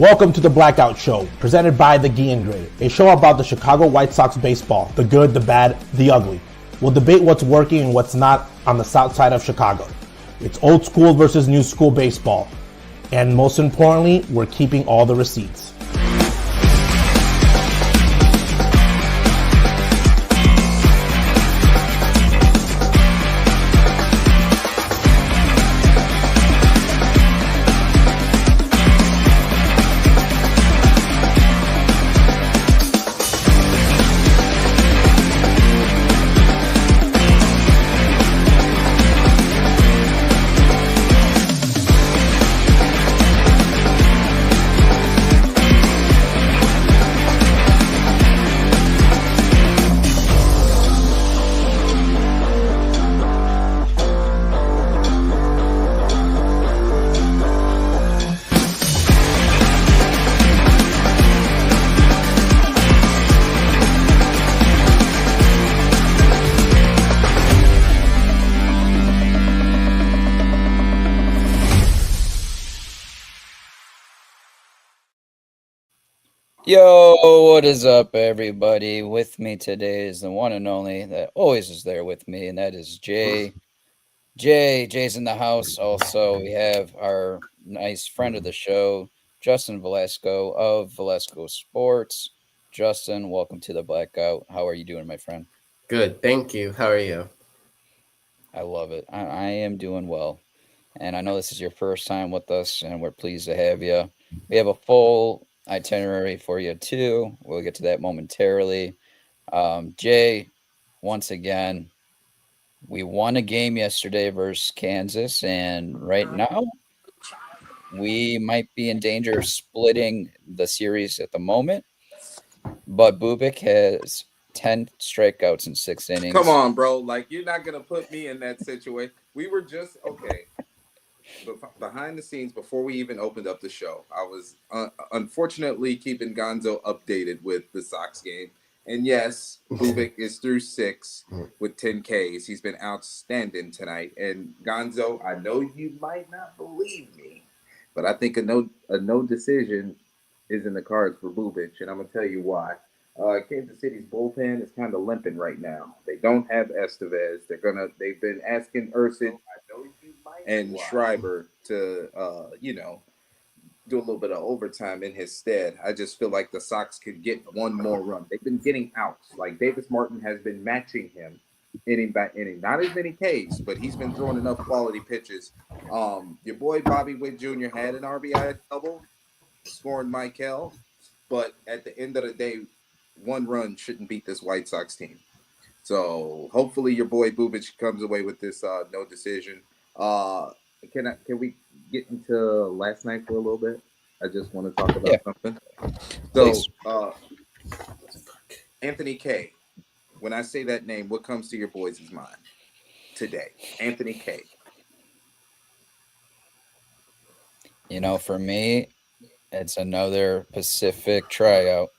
Welcome to the Blackout Show, presented by the Guillen Grid, a show about the Chicago White Sox baseball, the good, the bad, the ugly. We'll debate what's working and what's not on the south side of Chicago. It's old school versus new school baseball. And most importantly, we're keeping all the receipts. Yo, what is up, everybody? With me today is the one and only that always is there with me, and that is Jay. Jay's in the house. Also, we have our nice friend of the show, Justin Velasco of Velasco Sports. Justin, welcome to the Blackout. How are you doing, my friend? Good, thank you. How are you? I love it. I am doing well, and I know this is your first time with us, and we're pleased to have you. We have a full itinerary for you too. We'll get to that momentarily. Jay, once again, we won a game yesterday versus Kansas, and right now we might be in danger of splitting the series at the moment. But Bubic has 10 strikeouts in 6 innings. Come on, bro. Like, you're not going to put me in that situation. We were just, okay. But behind the scenes, before we even opened up the show, I was unfortunately keeping Gonzo updated with the Sox game. And yes, Bubic is through 6 with 10 Ks. He's been outstanding tonight. And Gonzo, I know you might not believe me, but I think a no decision is in the cards for Bubic, and I'm gonna tell you why. Kansas City's bullpen is kind of limping right now. They don't have Estevez. They've been asking Ursid and Schreiber to do a little bit of overtime in his stead. I just feel like the Sox could get one more run. They've been getting outs. Like, Davis Martin has been matching him inning by inning. Not as many Ks, but he's been throwing enough quality pitches. Your boy Bobby Witt Jr. had an RBI double, scoring Michael, but at the end of the day, one run shouldn't beat this White Sox team. So hopefully your boy Bubic comes away with this no decision. Can we get into last night for a little bit? I just want to talk about something. So Anthony K. When I say that name, what comes to your boys' mind today? Anthony K. For me, it's another Pacific tryout.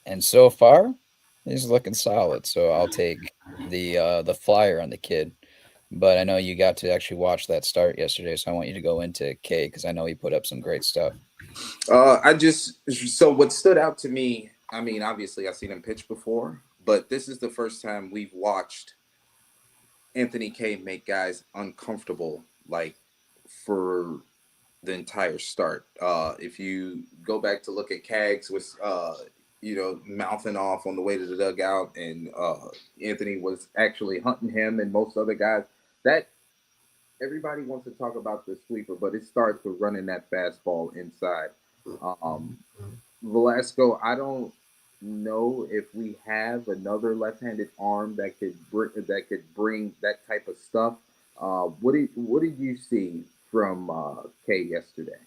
And so far, he's looking solid. So I'll take the flyer on the kid. But I know you got to actually watch that start yesterday, so I want you to go into K because I know he put up some great stuff. So what stood out to me, I mean, obviously I've seen him pitch before, but this is the first time we've watched Anthony K make guys uncomfortable, like, for the entire start. If you go back to look at Cags was mouthing off on the way to the dugout, and Anthony was actually hunting him and most other guys. That everybody wants to talk about the sweeper, but it starts with running that fastball inside. Velasco, I don't know if we have another left-handed arm that could bring that type of stuff. What did you see from K yesterday?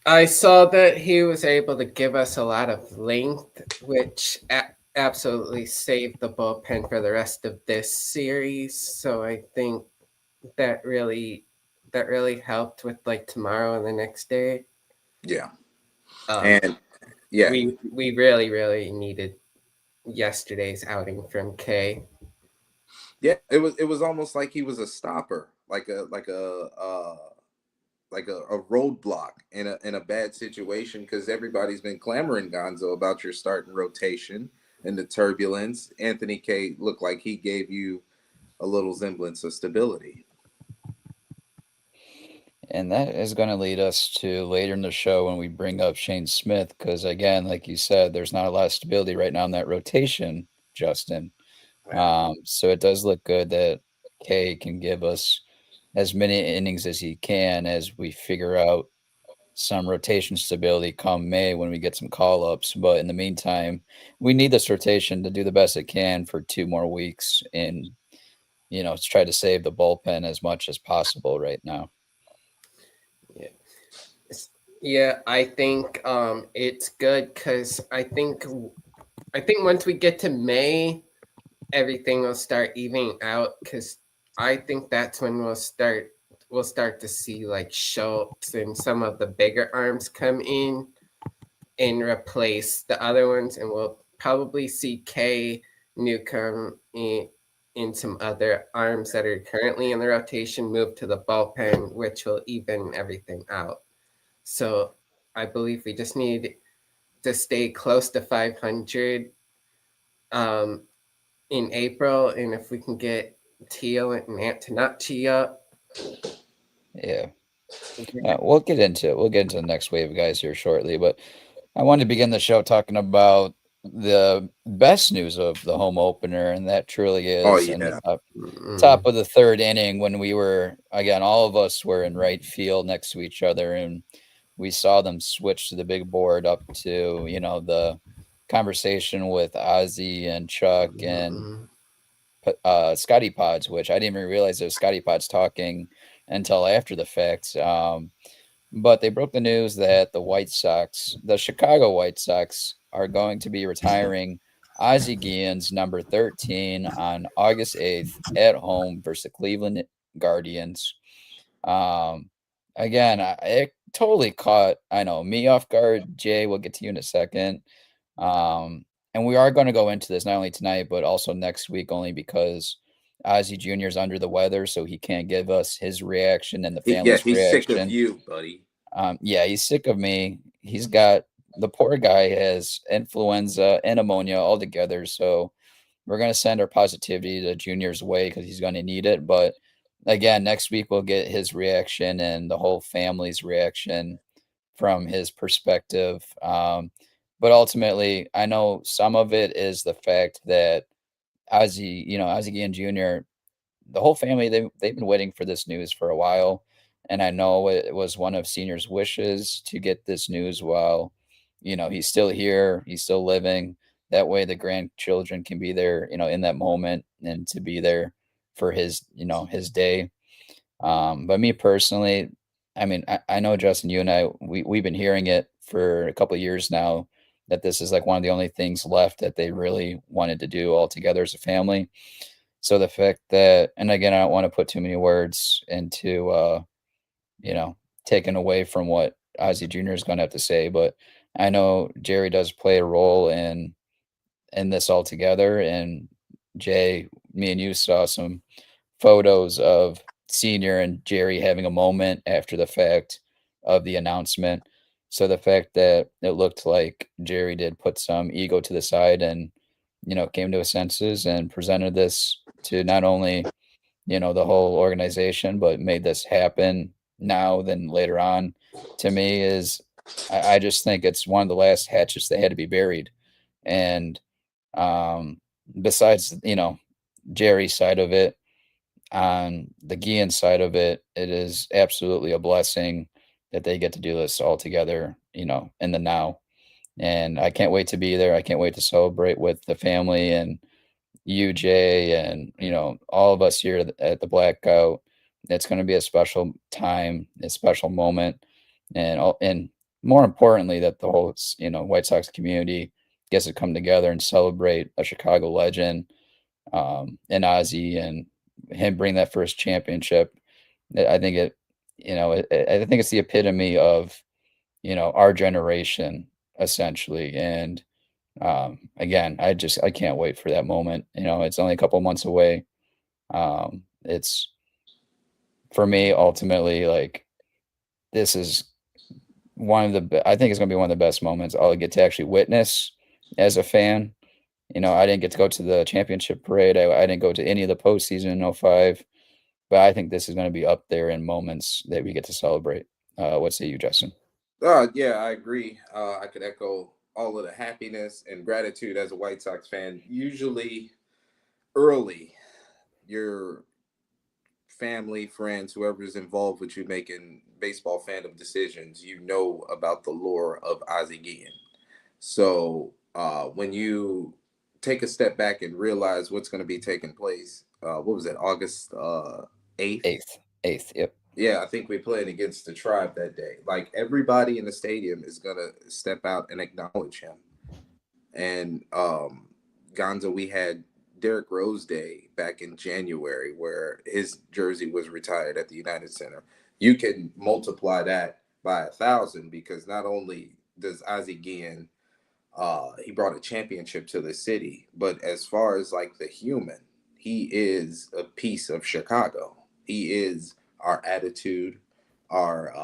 I saw that he was able to give us a lot of length, which absolutely saved the bullpen for the rest of this series. So I think that really helped with, like, tomorrow and the next day. Yeah. We really needed yesterday's outing from K. Yeah, it was almost like he was a stopper, like a like a roadblock in a bad situation, because everybody's been clamoring, Gonzo, about your starting rotation and the turbulence. Anthony K looked like he gave you a little semblance of stability. And that is going to lead us to later in the show when we bring up Shane Smith, because again, like you said, there's not a lot of stability right now in that rotation, Justin. So it does look good that Kay can give us as many innings as he can as we figure out some rotation stability come May when we get some call-ups. But in the meantime, we need this rotation to do the best it can for 2 more weeks and, to try to save the bullpen as much as possible right now. Yeah. Yeah, I think it's good because I think once we get to May, everything will start evening out, because I think that's when we'll start to see like Schultz and some of the bigger arms come in and replace the other ones, and we'll probably see K Newcomb in some other arms that are currently in the rotation move to the bullpen, which will even everything out. So I believe we just need to stay close to 500 in April, and if we can get Teal and Antonacci up. Yeah. We'll get into it. We'll get into the next wave of guys here shortly, but I wanted to begin the show talking about the best news of the home opener, and that truly is in the top of the third inning when we were, again, all of us were in right field next to each other, and we saw them switch to the big board up to, the conversation with Ozzie and Chuck and Scotty Pods, which I didn't even realize it was Scotty Pods talking until after the fact. But they broke the news that the Chicago White Sox, are going to be retiring Ozzie Guillen's number 13 on August 8th at home versus the Cleveland Guardians. Again, it totally caught, me off guard. Jay, we'll get to you in a second. And we are going to go into this not only tonight, but also next week, only because Ozzie Jr. is under the weather, so he can't give us his reaction and the family's he's reaction. Sick of you, buddy. He's sick of me. The poor guy has influenza and pneumonia all together. So we're going to send our positivity to Junior's way because he's going to need it. But again, next week we'll get his reaction and the whole family's reaction from his perspective. But ultimately, I know some of it is the fact that Ozzie Guillen Jr., the whole family, they've been waiting for this news for a while. And I know it was one of Senior's wishes to get this news while, he's still here, he's still living. That way the grandchildren can be there, in that moment and to be there for his, his day. But me personally, I know, Justin, you and I, we've been hearing it for a couple of years now that this is like one of the only things left that they really wanted to do all together as a family. So the fact that, and again, I don't want to put too many words into, taken away from what Ozzie Jr. is going to have to say, but I know Jerry does play a role in this altogether. And Jay, me and you saw some photos of Senior and Jerry having a moment after the fact of the announcement. So the fact that it looked like Jerry did put some ego to the side and, came to his senses and presented this to not only, the whole organization, but made this happen now than later on, to me is, I just think it's one of the last hatchets that had to be buried. And besides, Jerry's side of it, on the Guillen side of it, it is absolutely a blessing that they get to do this all together, in the now. And I can't wait to be there. I can't wait to celebrate with the family and you, Jay, and, all of us here at the Blackout. It's going to be a special time, a special moment. And more importantly, that the whole, White Sox community gets to come together and celebrate a Chicago legend, and Ozzie, and him bring that first championship. I think I think it's the epitome of, our generation essentially. And again, I can't wait for that moment. It's only a couple months away. It's for me ultimately like this is I think it's going to be one of the best moments I'll get to actually witness as a fan. I didn't get to go to the championship parade. I didn't go to any of the postseason in '05, but I think this is going to be up there in moments that we get to celebrate. What say you, Justin? Yeah, I agree. I could echo all of the happiness and gratitude as a White Sox fan. Usually early, your family, friends, whoever's involved with you making baseball fandom decisions, about the lore of Ozzie Guillen. So when you take a step back and realize what's going to be taking place, what was it, August 8th? Eighth, yep. Yeah, I think we played against the Tribe that day. Like everybody in the stadium is going to step out and acknowledge him. And Gonzo, we had Derrick Rose Day back in January where his jersey was retired at the United Center. You can multiply that by 1,000 because not only does Ozzie Guillen he brought a championship to the city, but as far as like the human, he is a piece of Chicago. He is our attitude, our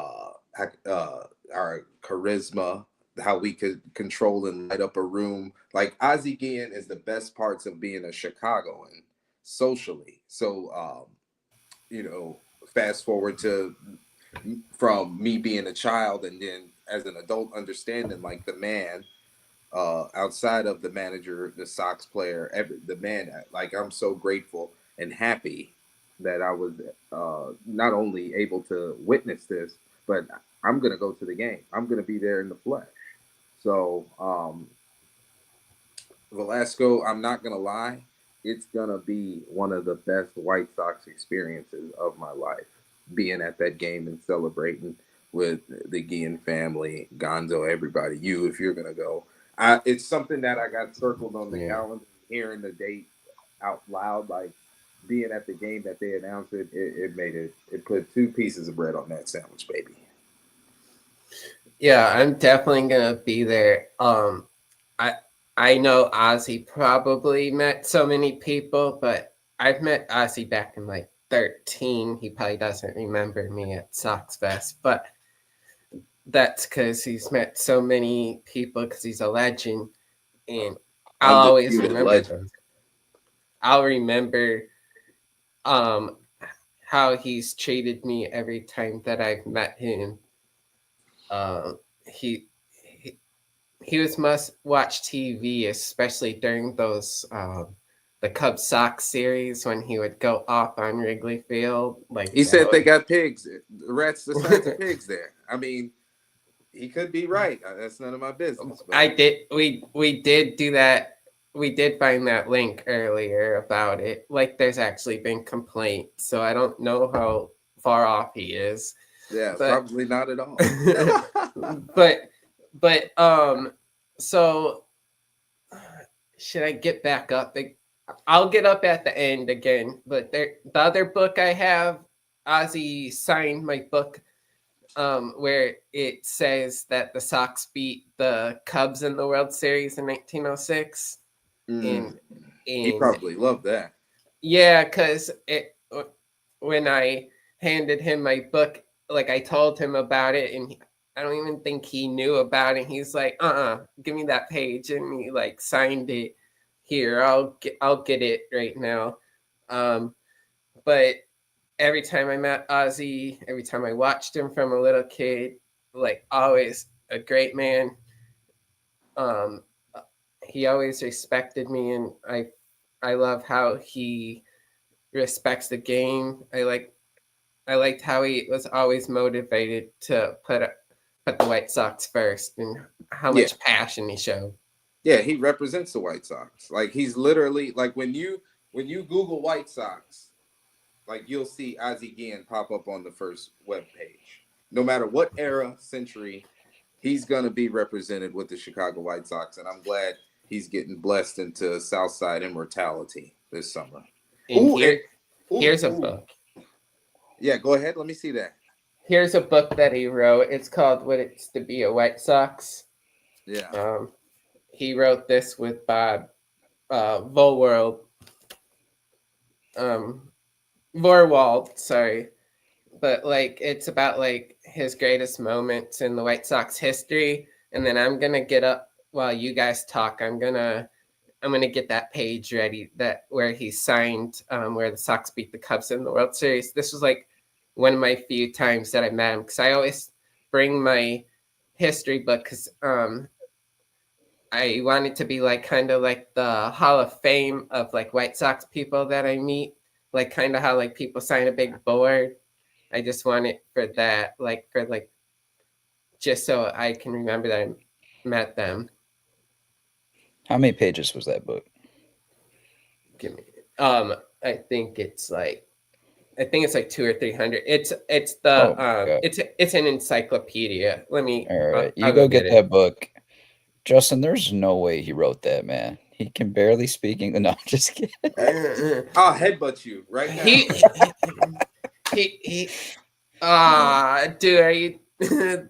charisma, how we could control and light up a room. Like Ozzie Guillen is the best parts of being a Chicagoan socially. So, fast forward to from me being a child and then as an adult understanding like the man outside of the manager, the Sox player, the man, like I'm so grateful and happy that I was not only able to witness this, but I'm going to go to the game. I'm going to be there in the flesh. So, Velasco, I'm not going to lie, it's going to be one of the best White Sox experiences of my life, being at that game and celebrating with the Guillen family, Gonzo, everybody, you, if you're going to go. It's something that I got circled on the calendar, hearing the date out loud, like being at the game that they announced it, it put 2 pieces of bread on that sandwich, baby. Yeah, I'm definitely gonna be there. I know Ozzie probably met so many people, but I've met Ozzie back in like 13. He probably doesn't remember me at Sox Fest, but that's because he's met so many people because he's a legend, and I'll always remember those. I'll remember how he's treated me every time that I've met him. He was must-watch TV, especially during those the Cubs Sox series when he would go off on Wrigley Field. Like he said, they got pigs, rats the size of pigs there. I mean, he could be right. That's none of my business. But. We did do that. We did find that link earlier about it. Like, there's actually been complaints, so I don't know how far off he is. Yeah, probably not at all. but so should I get back up? I'll get up at the end again. But the other book I have, Ozzie signed my book, where it says that the Sox beat the Cubs in the World Series in 1906. And he probably loved that. Yeah, because when I handed him my book, like I told him about it, and I don't even think he knew about it. He's like, give me that page, and he like signed it. Here, I'll get it right now. But every time I met Ozzie, every time I watched him from a little kid, like always a great man. He always respected me, and I love how he respects the game. I liked how he was always motivated to put the White Sox first, and how much passion he showed. Yeah, he represents the White Sox. Like, he's literally like when you Google White Sox, like you'll see Ozzie Guillen pop up on the first web page. No matter what era, century, he's gonna be represented with the Chicago White Sox, and I'm glad he's getting blessed into Southside immortality this summer. Here's a book. Yeah, go ahead. Let me see that. Here's a book that he wrote. It's called What It's to Be a White Sox. Yeah. He wrote this with Bob Vorwald. Sorry. but like it's about like his greatest moments in the White Sox history. And then I'm gonna get up while you guys talk. I'm gonna get that page ready that where he signed where the Sox beat the Cubs in the World Series. This was like one of my few times that I met him, because I always bring my history book, because I want it to be like kind of like the Hall of Fame of like White Sox people that I meet, like kind of how like people sign a big board. I just want it for that, like for like just so I can remember that I met them. How many pages was that book? Give me. I think it's like 200 or 300. It's the God. it's an encyclopedia. Let me. All right, you I'll go get that it. book. Justin, there's no way he wrote that, man. He can barely speak English. No, I'm just kidding. I'll headbutt you right now. Dude,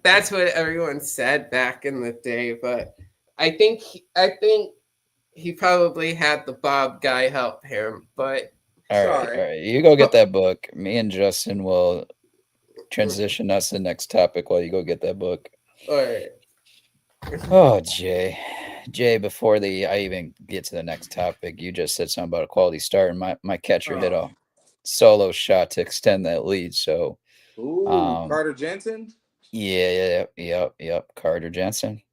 that's what everyone said back in the day. But I think he probably had the Bob guy help him. But all right, you go get that book. Me and Justin will transition us to the next topic while you go get that book. All right. Oh, Jay, before I even get to the next topic, you just said something about a quality start, and my catcher hit a solo shot to extend that lead. So, Carter Jensen. Yep. Carter Jensen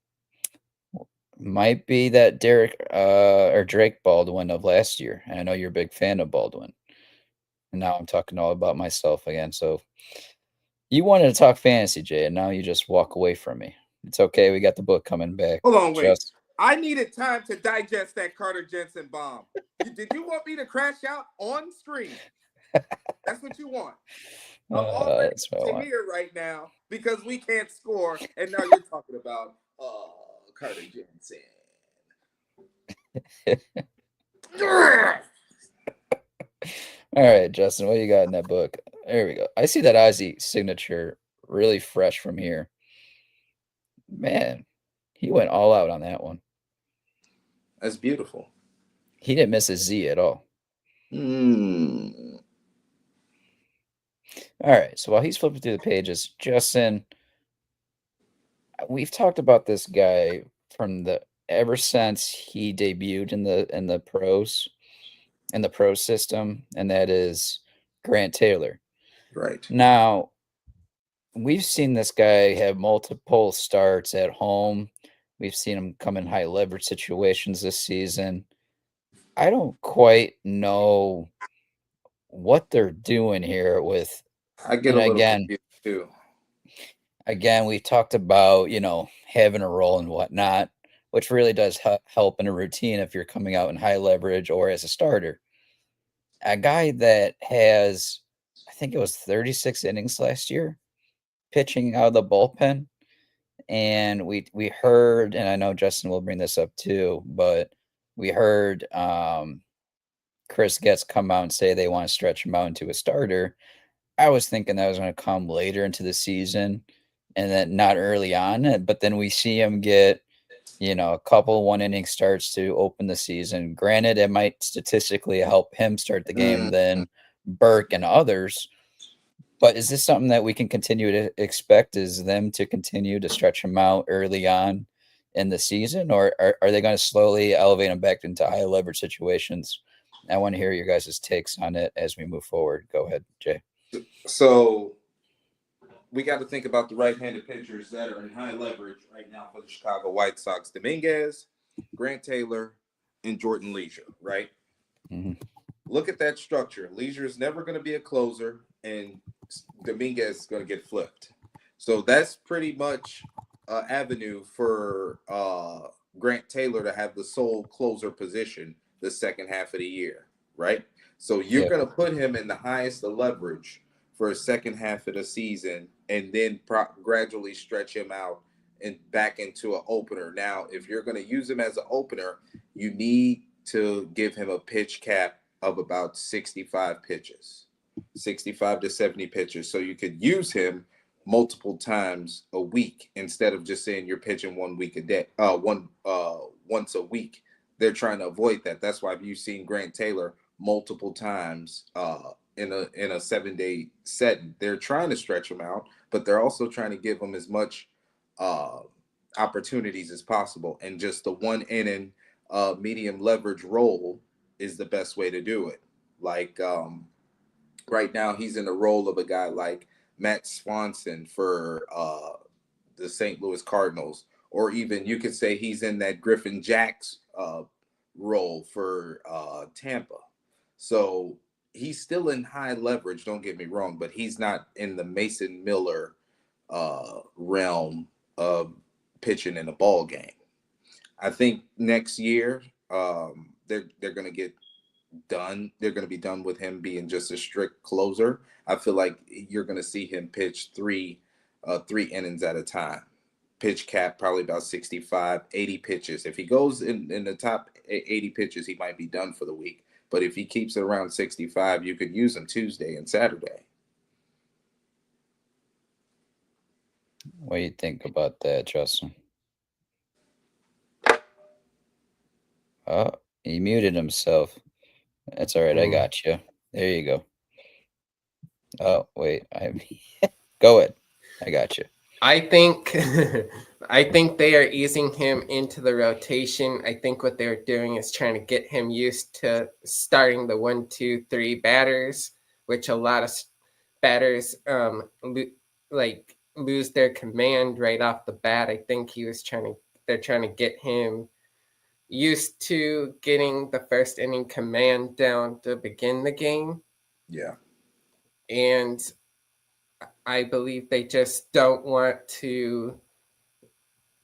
might be that Derek or Drake Baldwin of last year. And I know you're a big fan of Baldwin. And now I'm talking all about myself again. So you wanted to talk fantasy, Jay, and now you just walk away from me. It's okay. We got the book coming back. Hold on, wait. I needed time to digest that Carter Jensen bomb. Did you want me to crash out on screen? That's what you want. I'm already here right now because we can't score, and now you're talking about Carter Jensen. All right, Justin, what you got in that book? There we go. I see that Ozzie signature really fresh from here. Man, he went all out on that one. That's beautiful. He didn't miss a Z at all. All right, so while he's flipping through the pages, Justin, we've talked about this guy from ever since he debuted in the pros, in the pro system, and that is Grant Taylor. Right. Now, we've seen this guy have multiple starts at home. We've seen him come in high leverage situations this season. I don't quite know what they're doing here with. I get a little confused too. Again, we've talked about, having a role and whatnot, which really does help in a routine if you're coming out in high leverage or as a starter. A guy that has, I think it was 36 innings last year, pitching out of the bullpen. And we heard, and I know Justin will bring this up too, but we heard Chris Getz come out and say they want to stretch him out into a starter. I was thinking that was going to come later into the season and then not early on. But then we see him get, a couple 1-inning starts to open the season. Granted, it might statistically help him start the game than Burke and others. But is this something that we can continue to expect, is them to continue to stretch him out early on in the season? Or are they going to slowly elevate him back into high leverage situations? I want to hear your guys' takes on it as we move forward. Go ahead, Jay. So we got to think about the right-handed pitchers that are in high leverage right now for the Chicago White Sox. Dominguez, Grant Taylor, and Jordan Leisure, right? Mm-hmm. Look at that structure. Leisure is never going to be a closer, and Dominguez is going to get flipped. So that's pretty much an avenue for Grant Taylor to have the sole closer position the second half of the year, right? So you're going to put him in the highest of leverage for a second half of the season and then gradually stretch him out and back into an opener. Now, if you're going to use him as an opener, you need to give him a pitch cap of about 65 pitches, 65 to 70 pitches. So you could use him multiple times a week instead of just saying you're pitching 1 week a day, once a week. They're trying to avoid that. That's why you've seen Grant Taylor multiple times in a 7-day setting. They're trying to stretch him out, but they're also trying to give him as much uh, opportunities as possible. And just the one inning medium leverage role is the best way to do it. Like right now, he's in the role of a guy like Matt Swanson for the St. Louis Cardinals, or even you could say he's in that Griffin Jacks role for Tampa. So he's still in high leverage. Don't get me wrong, but he's not in the Mason Miller realm of pitching in a ball game. I think next year they're going to get done. They're going to be done with him being just a strict closer. I feel like you're going to see him pitch three innings at a time. Pitch cap probably about 65, 80 pitches. If he goes in the top 80 pitches, he might be done for the week. But if he keeps it around 65, you could use him Tuesday and Saturday. What do you think about that, Justin? Oh, he muted himself. That's all right. I got you. There you go. Oh, wait. Go ahead. I got you. I think I think they are easing him into the rotation. I think what they're doing is trying to get him used to starting the 1, 2, 3 batters, which a lot of batters lose their command right off the bat. I think they're trying to get him used to getting the first inning command down to begin the game. Yeah. And I believe they just don't want to.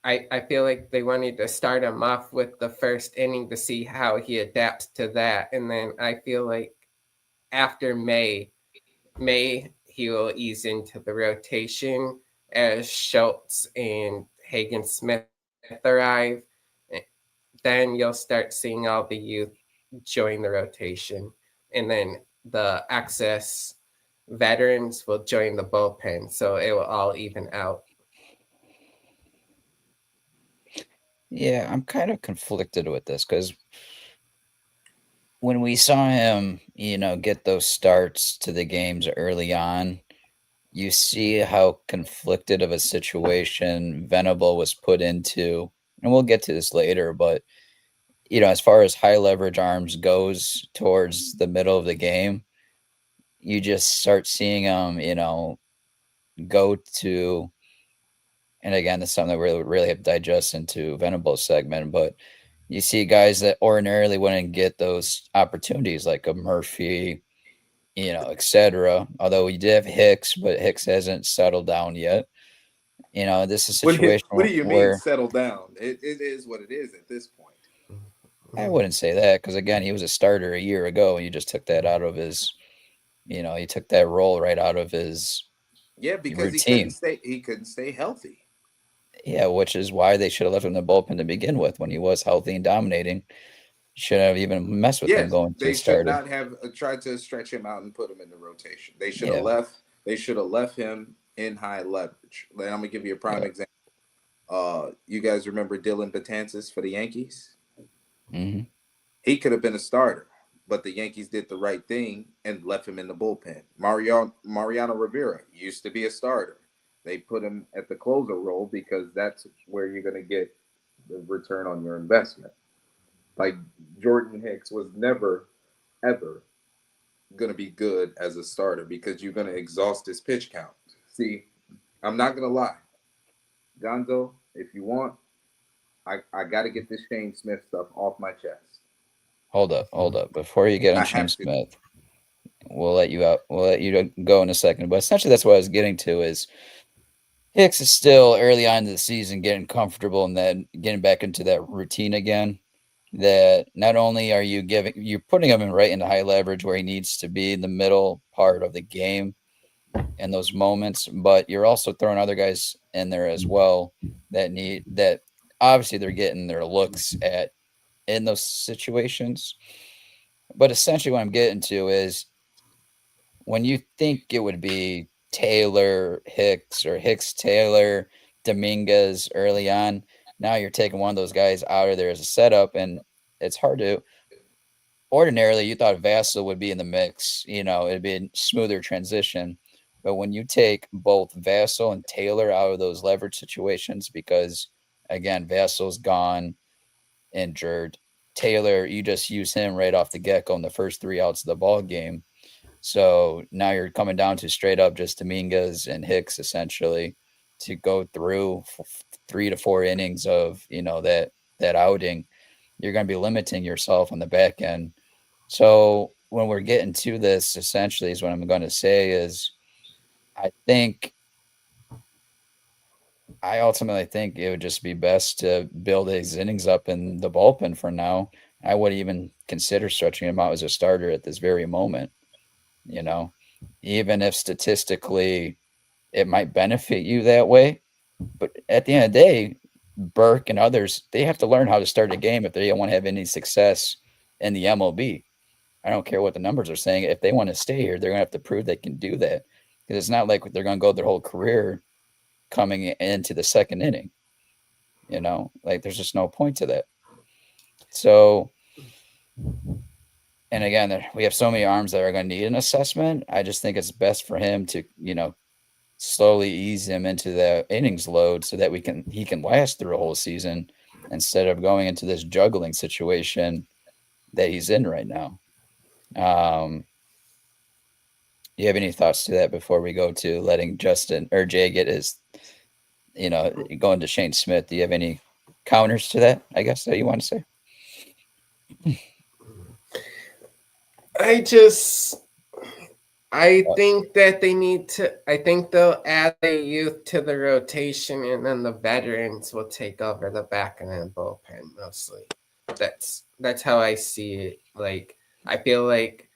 I feel like they wanted to start him off with the first inning to see how he adapts to that. And then I feel like after May, he will ease into the rotation as Schultz and Hagen Smith arrive. Then you'll start seeing all the youth join the rotation. And then the excess veterans will join the bullpen, so it will all even out. Yeah, I'm kind of conflicted with this because when we saw him, get those starts to the games early on, you see how conflicted of a situation Venable was put into. And we'll get to this later, but as far as high leverage arms goes towards the middle of the game, you just start seeing them, go to, and again, that's something that we really have to digest into Venable's segment, but you see guys that ordinarily wouldn't get those opportunities like a Murphy, etc. Although we did have Hicks, but Hicks hasn't settled down yet. This is a situation What do you where mean settle down? It is what it is at this point. I wouldn't say that because again, he was a starter a year ago, and you just took that out of his, he took that role right out of his because routine. he couldn't stay healthy. Yeah, which is why they should have left him in the bullpen to begin with when he was healthy and dominating. Shouldn't have even messed with him going to they starter. should not have tried to stretch him out and put him in the rotation. They should have left. They should have left him in high leverage. I'm gonna give you a prime example. You guys remember Dylan Betances for the Yankees? Mm-hmm. He could have been a starter, but the Yankees did the right thing and left him in the bullpen. Mariano Rivera used to be a starter. They put him at the closer role because that's where you're going to get the return on your investment. Like Jordan Hicks was never, ever going to be good as a starter because you're going to exhaust his pitch count. See, I'm not going to lie. Gonzo, if you want, I got to get this Shane Smith stuff off my chest. Hold up. Before you get on Shane Smith, we'll let you out. We'll let you go in a second. But essentially, that's what I was getting to is Hicks is still early on in the season getting comfortable and then getting back into that routine again. That not only are you're putting him right into high leverage where he needs to be in the middle part of the game in those moments, but you're also throwing other guys in there as well that obviously they're getting their looks at in those situations. But essentially what I'm getting to is when you think it would be Taylor Hicks or Hicks Taylor Dominguez early on, now you're taking one of those guys out of there as a setup, and it's hard to ordinarily you thought Vassell would be in the mix. It'd be a smoother transition. But when you take both Vassell and Taylor out of those leverage situations, because again, Vassell's gone, injured. Taylor, you just use him right off the get-go in the first 3 outs of the ball game. So now you're coming down to straight up just Dominguez and Hicks essentially to go through 3 to 4 innings of that outing. You're going to be limiting yourself on the back end. So when we're getting to this, essentially, is what I'm going to say is, I ultimately think it would just be best to build his innings up in the bullpen for now. I wouldn't even consider stretching him out as a starter at this very moment. Even if statistically it might benefit you that way. But at the end of the day, Burke and others, they have to learn how to start a game if they don't want to have any success in the MLB. I don't care what the numbers are saying. If they want to stay here, they're going to have to prove they can do that. Because it's not like they're going to go their whole career coming into the second inning. There's just no point to that. So, and again, we have so many arms that are going to need an assessment. I just think it's best for him to, slowly ease him into the innings load so that he can last through a whole season instead of going into this juggling situation that he's in right now. You have any thoughts to that before we go to letting Justin or Jay get his, going to Shane Smith? Do you have any counters to that, I guess, that you want to say? I think that I think they'll add the youth to the rotation, and then the veterans will take over the back end and bullpen mostly. That's how I see it. I feel like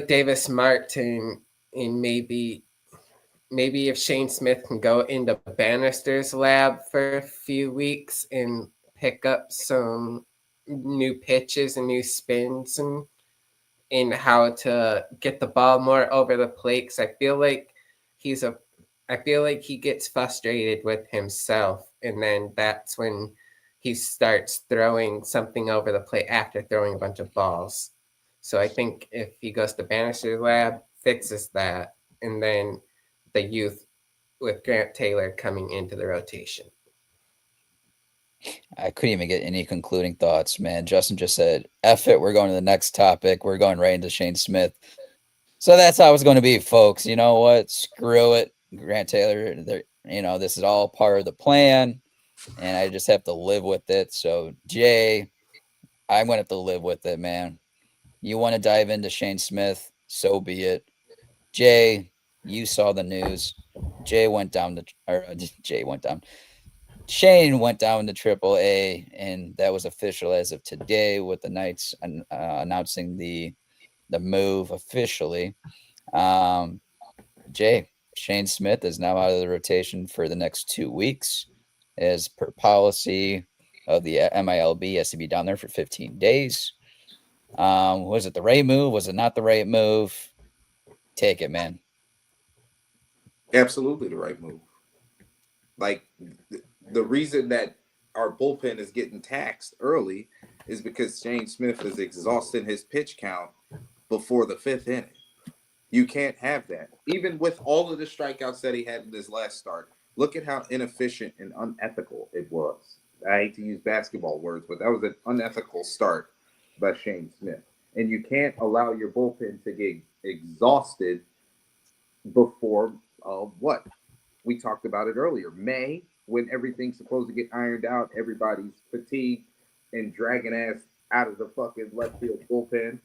Davis Martin, and maybe if Shane Smith can go into Bannister's lab for a few weeks and pick up some new pitches and new spins and how to get the ball more over the plate. 'Cause I feel like he gets frustrated with himself, and then that's when he starts throwing something over the plate after throwing a bunch of balls. So I think if he goes to Bannister's lab, fixes that, and then the youth with Grant Taylor coming into the rotation. I couldn't even get any concluding thoughts, man. Justin just said, F it, we're going to the next topic. We're going right into Shane Smith. So that's how it's going to be, folks. You know what? Screw it. Grant Taylor, this is all part of the plan, and I just have to live with it. So, Jay, I'm going to have to live with it, man. You want to dive into Shane Smith? So be it. Jay, you saw the news. Shane went down to AAA, and that was official as of today, with the Knights announcing the move officially. Jay, Shane Smith is now out of the rotation for the next 2 weeks, as per policy of the MILB, has to be down there for 15 days. Was it the right move? Was it not the right move? Take it, man. Absolutely the right move. The reason that our bullpen is getting taxed early is because Shane Smith is exhausting his pitch count before the 5th inning. You can't have that. Even with all of the strikeouts that he had in his last start, look at how inefficient and unethical it was. I hate to use basketball words, but that was an unethical start by Shane Smith. And you can't allow your bullpen to get exhausted before what? We talked about it earlier. May, when everything's supposed to get ironed out, everybody's fatigued and dragging ass out of the fucking left field bullpen.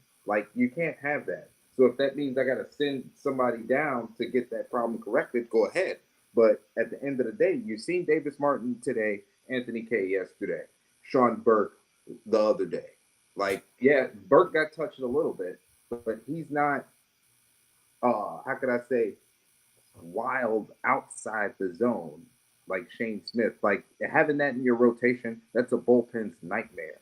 You can't have that. So if that means I got to send somebody down to get that problem corrected, go ahead. But at the end of the day, you've seen Davis Martin today, Anthony K yesterday, Sean Burke the other day. Burke got touched a little bit, but he's not, how could I say, wild outside the zone like Shane Smith. Having that in your rotation, that's a bullpen's nightmare.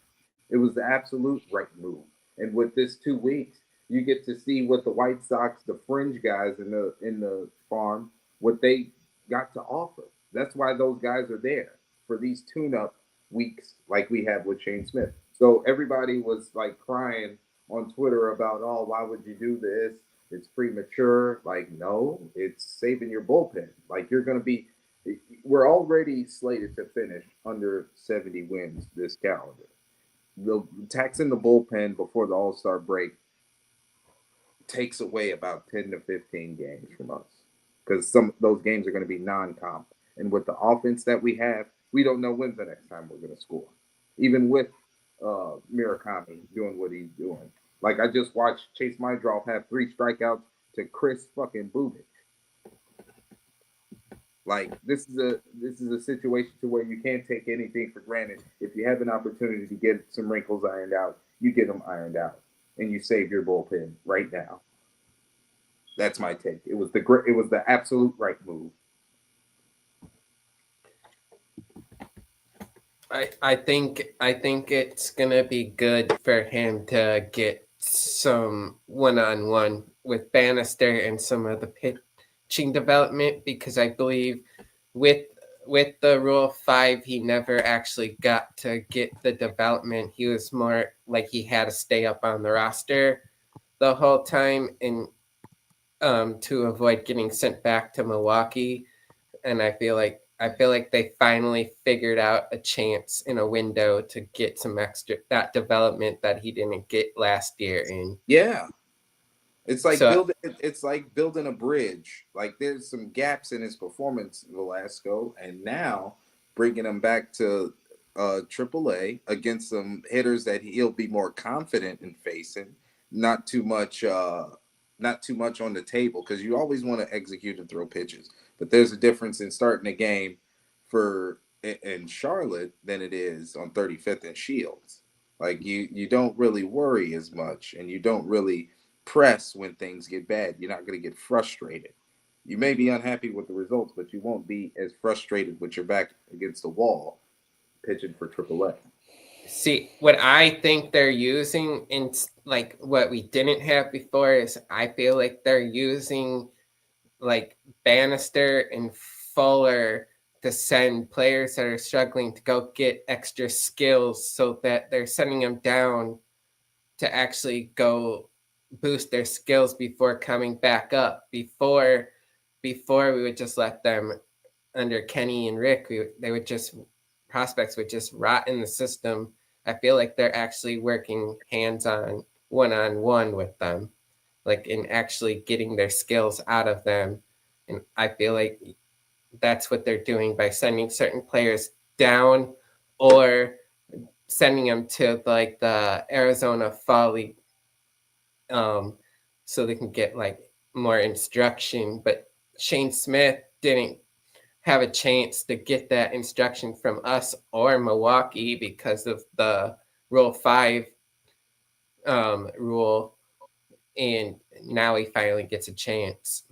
It was the absolute right move. And with this 2 weeks, you get to see what the White Sox, the fringe guys in the farm, what they got to offer. That's why those guys are there, for these tune-up weeks like we have with Shane Smith. So everybody was like crying on Twitter about, oh, why would you do this? It's premature. Like, no, it's saving your bullpen. Like, you're going to be, we're already slated to finish under 70 wins this calendar. Taxing the bullpen before the All-Star break takes away about 10 to 15 games from us because some of those games are going to be non-comp. And with the offense that we have, we don't know when the next time we're going to score. Even with Murakami doing what he's doing. Like, I just watched Chase Mydroff have 3 strikeouts to Chris fucking Bubich. Like, this is a situation to where you can't take anything for granted. If you have an opportunity to get some wrinkles ironed out, you get them ironed out, and you save your bullpen right now. That's my take. It was the absolute right move. I think it's gonna be good for him to get some one-on-one with Bannister and some of the pitching development, because I believe with the Rule 5 he never actually got to get the development. He was more like he had to stay up on the roster the whole time and to avoid getting sent back to Milwaukee. And I feel like they finally figured out a chance in a window to get some extra that development that he didn't get last year. And yeah, it's like building a bridge. Like, there's some gaps in his performance, Velasco, and now bringing him back to AAA against some hitters that he'll be more confident in facing. Not too much on the table, because you always want to execute and throw pitches. But there's a difference in starting a game in Charlotte than it is on 35th and Shields. Like, you don't really worry as much, and you don't really press when things get bad. You're not going to get frustrated. You may be unhappy with the results, but you won't be as frustrated with your back against the wall pitching for AAA. See, what I think they're using in like what we didn't have before is I feel like they're using like Bannister and Fuller to send players that are struggling to go get extra skills, so that they're sending them down to actually go boost their skills before coming back up. Before we would just let them under Kenny and Rick, prospects would just rot in the system. I feel like they're actually working hands-on, one-on-one with them, like in actually getting their skills out of them. And I feel like that's what they're doing by sending certain players down or sending them to like the Arizona Fall League, so they can get like more instruction. But Shane Smith didn't have a chance to get that instruction from us or Milwaukee because of the Rule 5 rule, and now he finally gets a chance.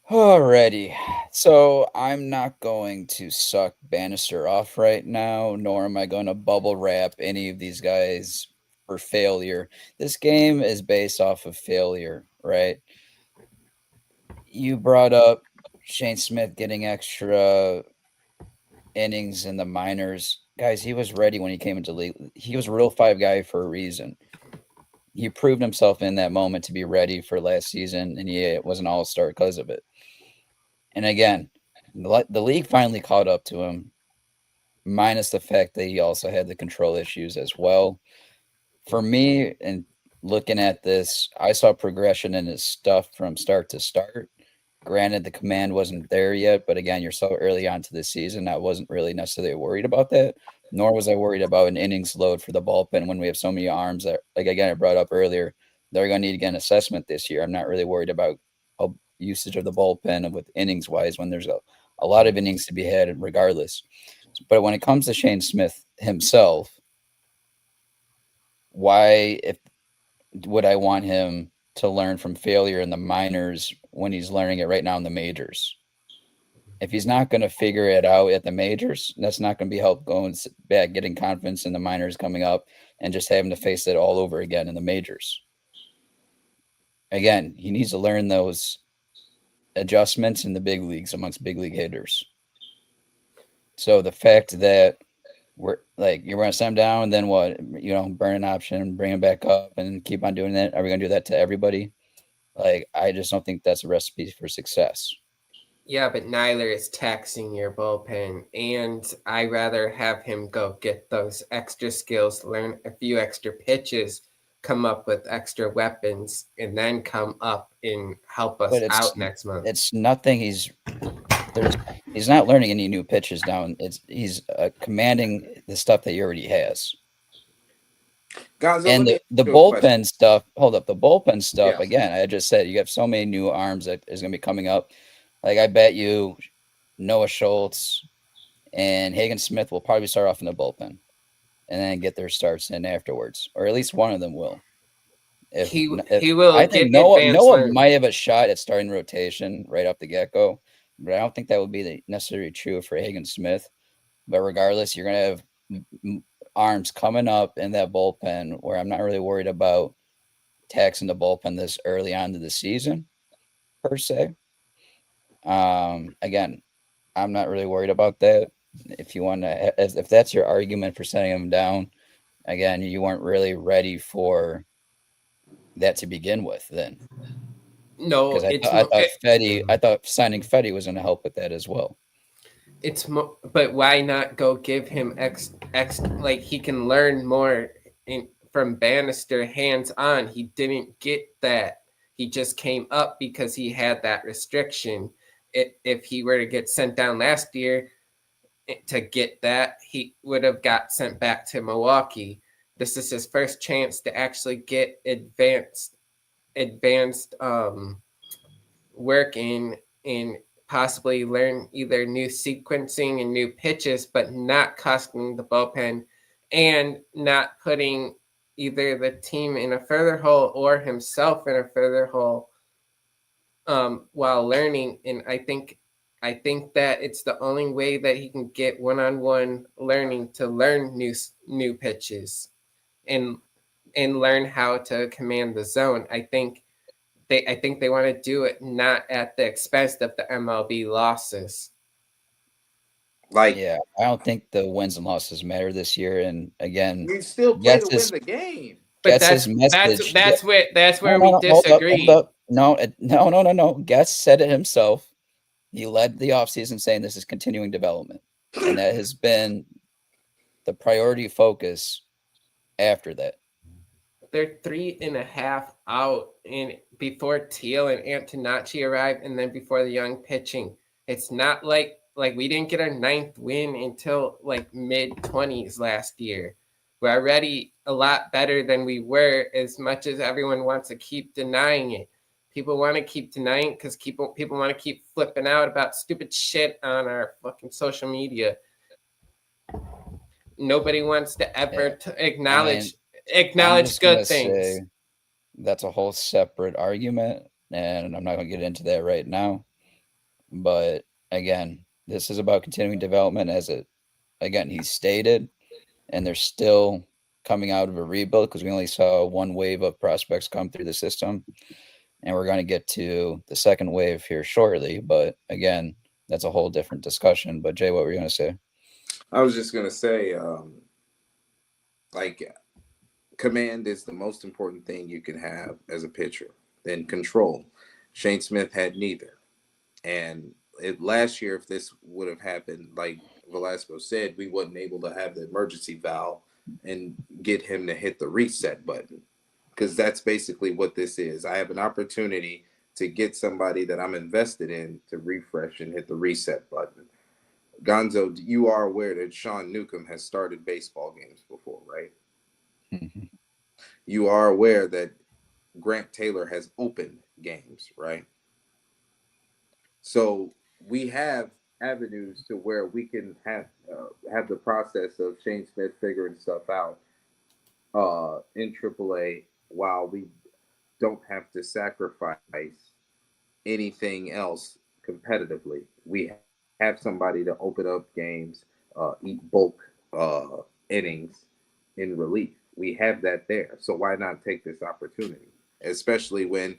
Alrighty, so I'm not going to suck Bannister off right now, nor am I going to bubble wrap any of these guys for failure. This game is based off of failure, right? You brought up Shane Smith getting extra innings in the minors. Guys, he was ready when he came into the league. He was a Rule 5 guy for a reason. He proved himself in that moment to be ready for last season, and he was an all-star because of it. And again, the league finally caught up to him, minus the fact that he also had the control issues as well. For me, and looking at this, I saw progression in his stuff from start to start. Granted, the command wasn't there yet, but again, you're so early on to the season, I wasn't really necessarily worried about that, nor was I worried about an innings load for the bullpen when we have so many arms that, like, again, I brought up earlier, they're going to need to get an assessment this year. I'm not really worried about usage of the bullpen with innings-wise when there's a lot of innings to be had regardless. But when it comes to Shane Smith himself, why would I want him to learn from failure in the minors when he's learning it right now in the majors? If he's not going to figure it out at the majors, that's not going to be help going back, getting confidence in the minors coming up and just having to face it all over again in the majors. Again, he needs to learn those adjustments in the big leagues amongst big league hitters. So the fact that we're like you're going to send him down, and then what? Burn an option, bring him back up, and keep on doing that. Are we going to do that to everybody? Like, I just don't think that's a recipe for success. Yeah, but Nyler is taxing your bullpen, and I'd rather have him go get those extra skills, learn a few extra pitches, come up with extra weapons, and then come up and help us But out next month. it's nothing. He's not learning any new pitches down. He's commanding the stuff that he already has. Guys, And the bullpen stuff. Hold up, the bullpen stuff again. I just said you have so many new arms that is going to be coming up. Like, I bet you Noah Schultz and Hagen Smith will probably start off in the bullpen and then get their starts in afterwards, or at least one of them will. He will. I think Noah might have a shot at starting rotation right off the get-go, but I don't think that would be necessarily true for Hagen Smith. But regardless, you're going to have arms coming up in that bullpen where I'm not really worried about taxing the bullpen this early on to the season, per se. Again, I'm not really worried about that. If you want to, if that's your argument for sending him down, again, you weren't really ready for that to begin with. Then, no, I thought signing Fetty was going to help with that as well. But why not go give him like he can learn more from Bannister hands on. He didn't get that. He just came up because he had that restriction. If he were to get sent down last year to get that, he would have got sent back to Milwaukee. This is his first chance to actually get advanced work in possibly learn either new sequencing and new pitches, but not costing the bullpen and not putting either the team in a further hole or himself in a further hole while learning. And I think that it's the only way that he can get one-on-one learning to learn new pitches and learn how to command the zone. I think they want to do it not at the expense of the MLB losses. I don't think the wins and losses matter this year. And again, we still play to win the game. But that's where we disagree. Hold up. No. Guest said it himself. He led the offseason saying this is continuing development, and that has been the priority focus after that. They're 3.5 out before Teal and Antonacci arrive, and then before the young pitching. It's not like we didn't get our 9th win until like mid-20s last year. We're already a lot better than we were, as much as everyone wants to keep denying it. People want to keep denying it because people want to keep flipping out about stupid shit on our fucking social media. Nobody wants to ever acknowledge good things. That's a whole separate argument, and I'm not going to get into that right now. But again, this is about continuing development, he stated, and they're still coming out of a rebuild because we only saw one wave of prospects come through the system, and we're going to get to the second wave here shortly. But again, that's a whole different discussion. But Jay, what were you going to say? I was just going to say, command is the most important thing you can have as a pitcher. Then control. Shane Smith had neither. And last year, if this would have happened, like Velasco said, we wasn't able to have the emergency valve and get him to hit the reset button, because that's basically what this is. I have an opportunity to get somebody that I'm invested in to refresh and hit the reset button. Gonzo, you are aware that Sean Newcomb has started baseball games before, right? Mm-hmm. You are aware that Grant Taylor has opened games, right? So we have avenues to where we can have the process of Shane Smith figuring stuff out in AAA while we don't have to sacrifice anything else competitively. We have somebody to open up games, eat bulk innings in relief. We have that there. So why not take this opportunity? Especially when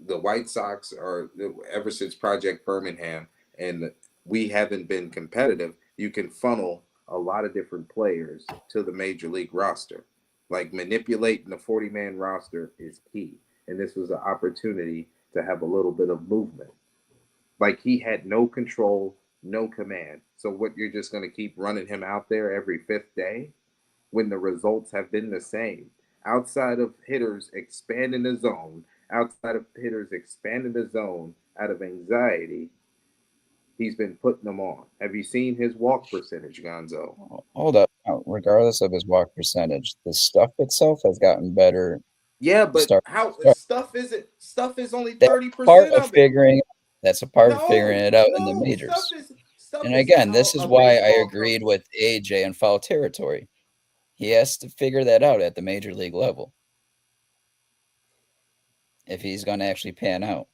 the White Sox are, ever since Project Birmingham, and we haven't been competitive, you can funnel a lot of different players to the major league roster. Like manipulating the 40-man roster is key. And this was an opportunity to have a little bit of movement. Like he had no control, no command. So what, you're just going to keep running him out there every fifth day when the results have been the same? Outside of hitters expanding the zone, out of anxiety, he's been putting them on. Have you seen his walk percentage, Gonzo? Hold up. Regardless of his walk percentage, the stuff itself has gotten better. Yeah, but how stuff is only 30% of it. That's a part of figuring it out in the majors. And again, this is why I agreed with AJ in foul territory. He has to figure that out at the major league level if he's going to actually pan out.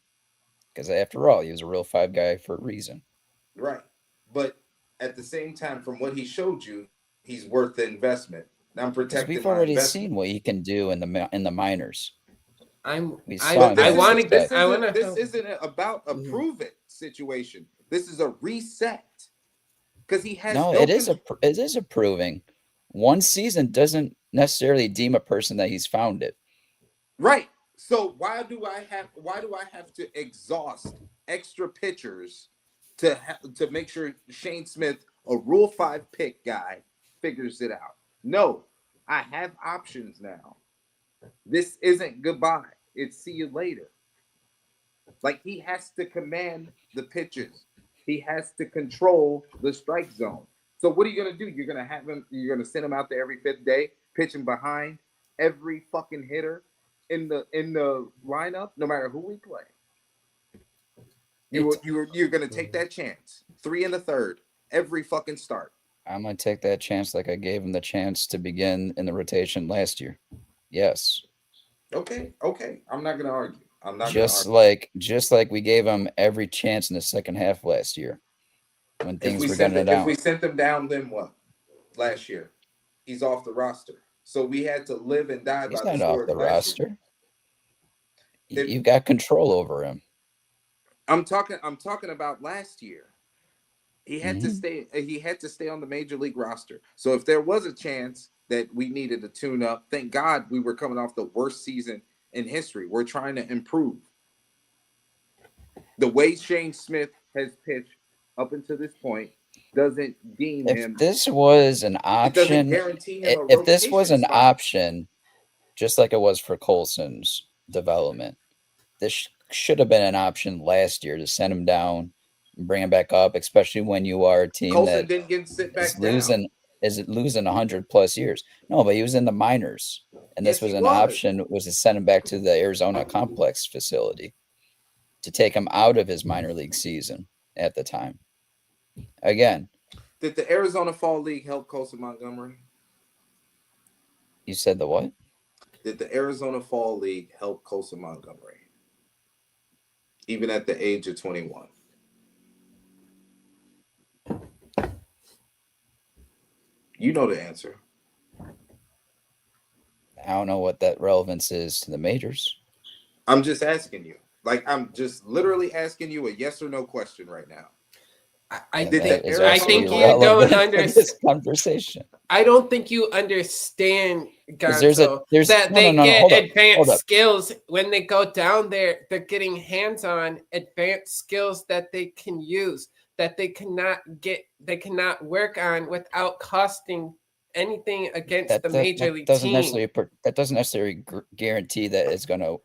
Because after all, he was a real 5 guy for a reason. Right. But at the same time, from what he showed you, he's worth the investment. I'm protecting. We've already seen what he can do in the minors. This isn't about a prove it situation. This is a reset. Because he has it is a proving. One season doesn't necessarily deem a person that he's found it. Right. So why do I have to exhaust extra pitchers to make sure Shane Smith, a Rule 5 pick guy, figures it out? No, I have options now. This isn't goodbye. It's see you later. Like, he has to command the pitches. He has to control the strike zone. So what are you going to do? You're going to send him out there every fifth day, pitching behind every fucking hitter in the lineup, no matter who we play. You're going to take that chance. 3 in the third, every fucking start. I'm going to take that chance like I gave him the chance to begin in the rotation last year. Yes. Okay. I'm not going to argue. Just like we gave him every chance in the second half last year when things were going down. If we sent them down, then what? Last year, he's off the roster. So we had to live and die by the story. He's not off the roster. You've got control over him. I'm talking about last year. He had to stay. He had to stay on the major league roster. So if there was a chance that we needed to tune up, thank God we were coming off the worst season in history. We're trying to improve. The way Shane Smith has pitched up until this point doesn't deem him. If this was an option, if this was an option, just like it was for Colson's development, this should have been an option last year to send him down and bring him back up, especially when you are a team that is losing 100+ years. No, but he was in the minors, and this was an option, was to send him back to the Arizona Complex facility to take him out of his minor league season at the time. Again, did the Arizona Fall League help Colson Montgomery? You said the what? Did the Arizona Fall League help Colson Montgomery, even at the age of 21? You know the answer. I don't know what that relevance is to the majors. I'm just asking you. Like, I'm just literally asking you a yes or no question right now. I think you don't understand this conversation. I don't think you understand, guys. There's that they get advanced skills when they go down there. They're getting hands-on advanced skills that they can use, that they cannot work on without costing anything against the major league team. That doesn't necessarily guarantee that it's going to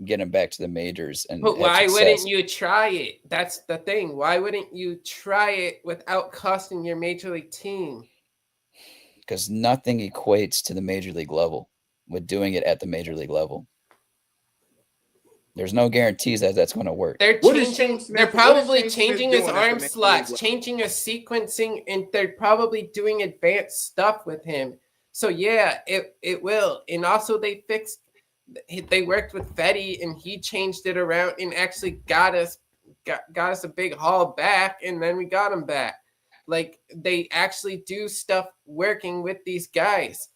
get him back to the majors. But why wouldn't you try it? That's the thing. Why wouldn't you try it without costing your major league team? Because nothing equates to the major league level with doing it at the major league level. There's no guarantees that that's going to work. They're probably changing his arm slots, changing his sequencing, and they're probably doing advanced stuff with him. So yeah, it will. And also they worked with Fetty, and he changed it around and actually got us a big haul back, and then we got him back. Like, they actually do stuff working with these guys.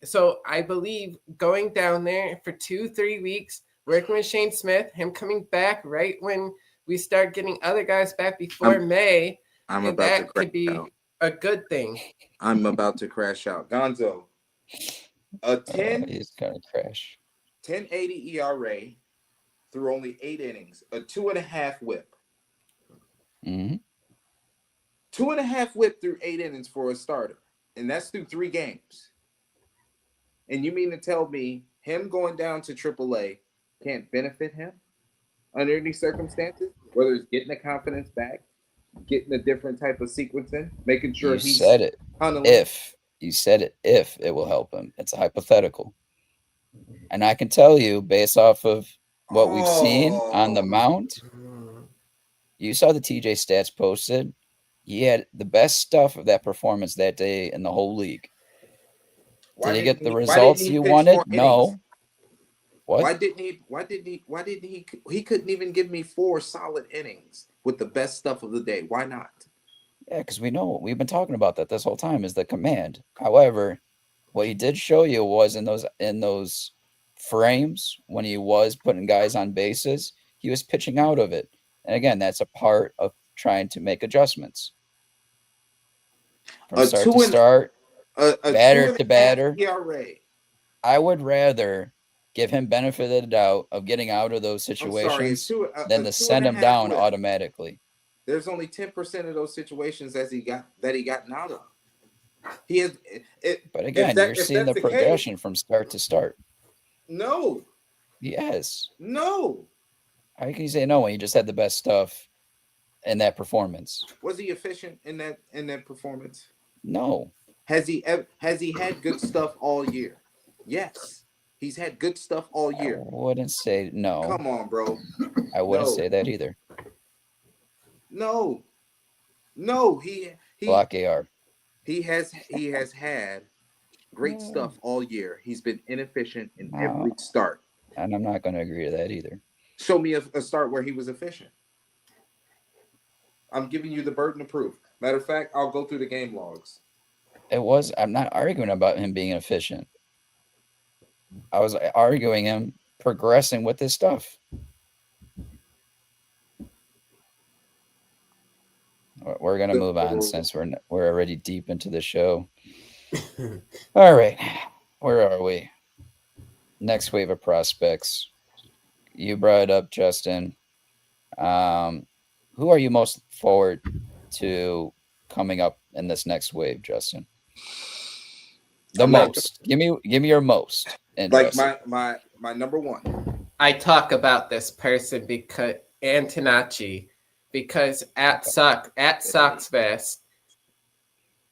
So I believe going down there for 2-3 weeks, working with Shane Smith, him coming back right when we start getting other guys back before May. I'm about to crack out. a good thing. I'm about to crash out. Gonzo, a 10, He's gonna crash. 1080 ERA through only 8 innings, a 2.5 whip. Mm-hmm. 2.5 whip through 8 innings for a starter. And that's through 3 games. And you mean to tell me him going down to AAA can't benefit him under any circumstances? Whether it's getting the confidence back, getting a different type of sequencing, making sure You he's said it. handling. If you said it, if it will help him, it's a hypothetical. And I can tell you, based off of what we've seen on the mound, you saw the TJ stats posted. He had the best stuff of that performance that day in the whole league. Did he get the results you wanted? No. What? Why didn't he? He couldn't even give me 4 solid innings with the best stuff of the day. Why not? Yeah, because we know we've been talking about that this whole time is the command. However, what he did show you was in those frames when he was putting guys on bases, he was pitching out of it. And again, that's a part of trying to make adjustments from start to start, batter to batter. ERA. I would rather give him benefit of the doubt of getting out of those situations than to send him down automatically. There's only 10% of those situations that he gotten out of. He has. But again, you're seeing the progression from start to start. No. Yes. No. How can you say no when you just had the best stuff in that performance? Was he efficient in that performance? No. Has he had good stuff all year? Yes. He's had good stuff all year. I wouldn't say no. Come on, bro. I wouldn't say that either. No. He Block AR. He has had great stuff all year. He's been inefficient in every start. And I'm not going to agree to that either. Show me a start where he was efficient. I'm giving you the burden of proof. Matter of fact, I'll go through the game logs. I'm not arguing about him being efficient. I was arguing him progressing with his stuff. We're going to move on since we're already deep into the show. All right. Where are we? Next wave of prospects. You brought it up, Justin. Who are you most forward to coming up in this next wave, Justin? Most. Give me your most. Like my number one. I talk about this person because Antonacci, because at Sox Fest,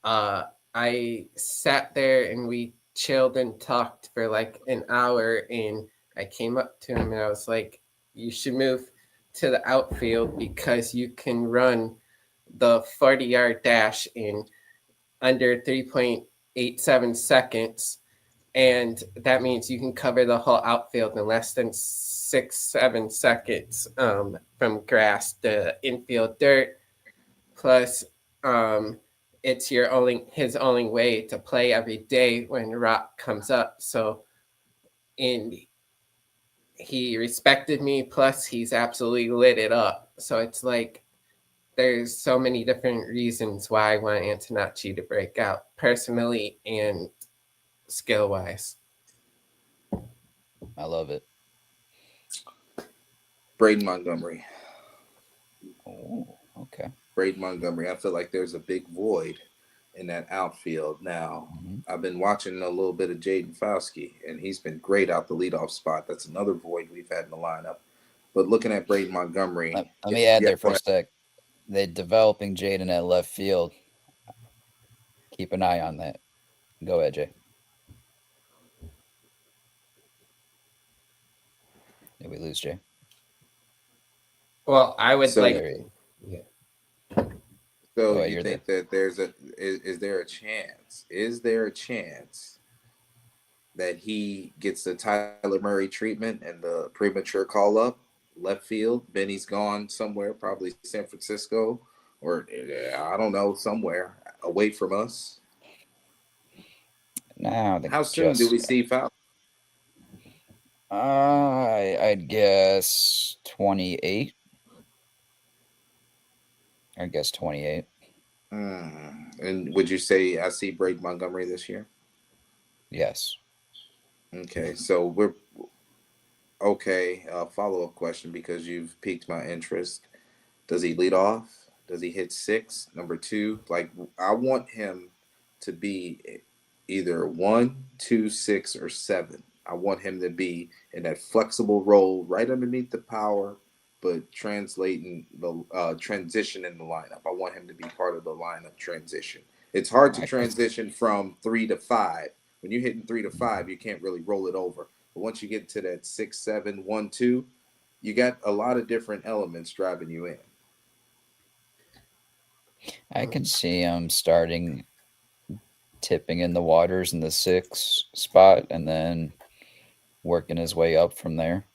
I sat there and we chilled and talked for like an hour, and I came up to him and I was like, you should move to the outfield because you can run the 40-yard dash in under 3.87 seconds. And that means you can cover the whole outfield in less than 6-7 seconds from grass to infield dirt. Plus, it's his only way to play every day when rock comes up. So, he respected me. Plus, he's absolutely lit it up. So it's like there's so many different reasons why I want Antonacci to break out personally and skill-wise. I love it. Braden Montgomery. Oh, okay. Braden Montgomery. I feel like there's a big void in that outfield now. Mm-hmm. I've been watching a little bit of Jaden Fauske, and he's been great out the leadoff spot. That's another void we've had in the lineup. But looking at Braden Montgomery. Let me add there for a sec. They're developing Jaden at left field. Keep an eye on that. Go ahead, Jay. Did we lose Jay? Well, I would So you think that is there a chance? Is there a chance that he gets the Tyler Murray treatment and the premature call up left field? Benny's gone somewhere, probably San Francisco, or I don't know, somewhere away from us. No, how soon do we see Fauske? I'd guess 28. I guess 28. And would you say I see Braid Montgomery this year? Yes. Okay, so we're okay. Follow-up question because you've piqued my interest. Does he lead off? Does he hit six? Number two, like I want him to be either 1, 2, 6, or 7. I want him to be in that flexible role right underneath the power, but translating the transition in the lineup. I want him to be part of the lineup transition. It's hard to transition from 3 to 5. When you're hitting 3 to 5, you can't really roll it over. But once you get to that 6, 7, 1, 2, you got a lot of different elements driving you in. I can see him starting tipping in the waters in the 6 spot and then working his way up from there.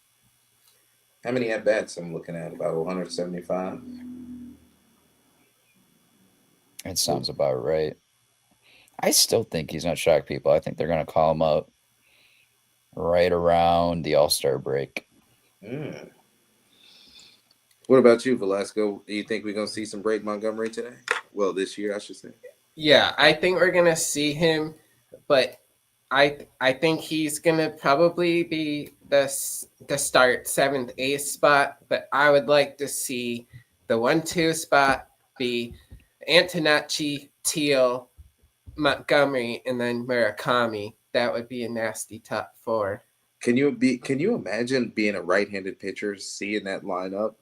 How many at bats I'm looking at? About 175. It sounds about right. I still think he's going to shock people. I think they're going to call him up right around the All-Star break. What about you, Velasco? Do you think we're going to see some Braid Montgomery today? Well, this year, I should say. Yeah, I think we're gonna see him, but I think he's gonna probably be the start 7th, 8th spot. But I would like to see the 1-2 spot be Antonacci, Teal, Montgomery, and then Murakami. That would be a nasty top 4. Can you imagine being a right-handed pitcher, seeing that lineup?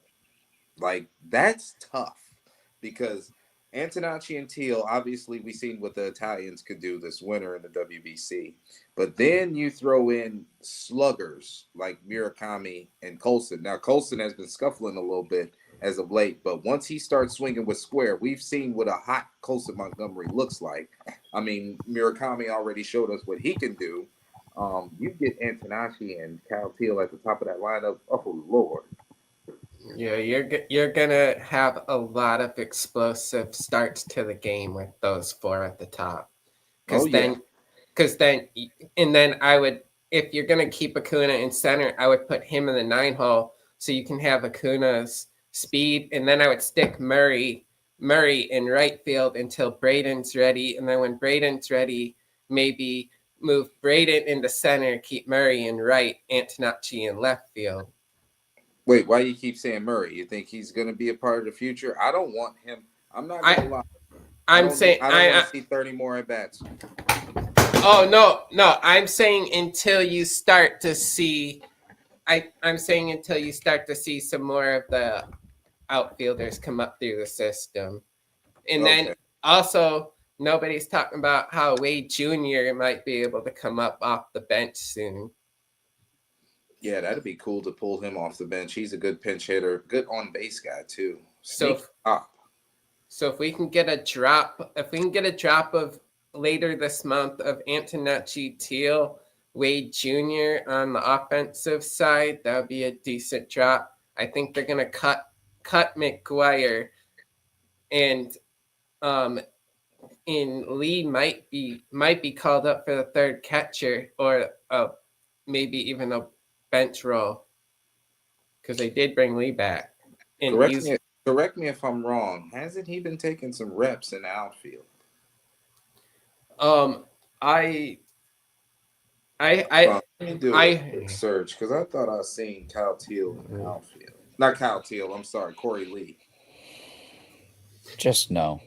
Like, that's tough because Antonacci and Teal, obviously, we seen what the Italians could do this winter in the WBC. But then you throw in sluggers like Murakami and Colson. Now, Colson has been scuffling a little bit as of late, but once he starts swinging with square, we've seen what a hot Colson Montgomery looks like. I mean, Murakami already showed us what he can do. You get Antonacci and Cal Teal at the top of that lineup. Oh, Lord. Yeah, you're gonna have a lot of explosive starts to the game with those 4 at the top. Then I would, if you're gonna keep Acuna in center, I would put him in the 9 hole so you can have Acuna's speed, and then I would stick Murray in right field until Braden's ready, and then when Braden's ready, maybe move Braden into center, keep Murray in right, Antonacci in left field. Wait, why you keep saying Murray? You think he's going to be a part of the future? I don't want him. I'm not going to lie. I don't want to see 30 more at bats. Oh no! I'm saying until you start to see. I'm saying until you start to see some more of the outfielders come up through the system, and then also nobody's talking about how Wade Jr. might be able to come up off the bench soon. Yeah, that'd be cool to pull him off the bench. He's a good pinch hitter, good on base guy too. So if we can get a drop, of later this month of Antonacci, Teal, Wade Jr. on the offensive side, that would be a decent drop. I think they're gonna cut McGuire, and Lee might be called up for the 3rd catcher or maybe even a bench role because they did bring Lee back. And correct me if I'm wrong. Hasn't he been taking some reps in the outfield? I do a search because I thought I seen Kyle Teal in the outfield. Not Kyle Teal. I'm sorry, Corey Lee. Just no,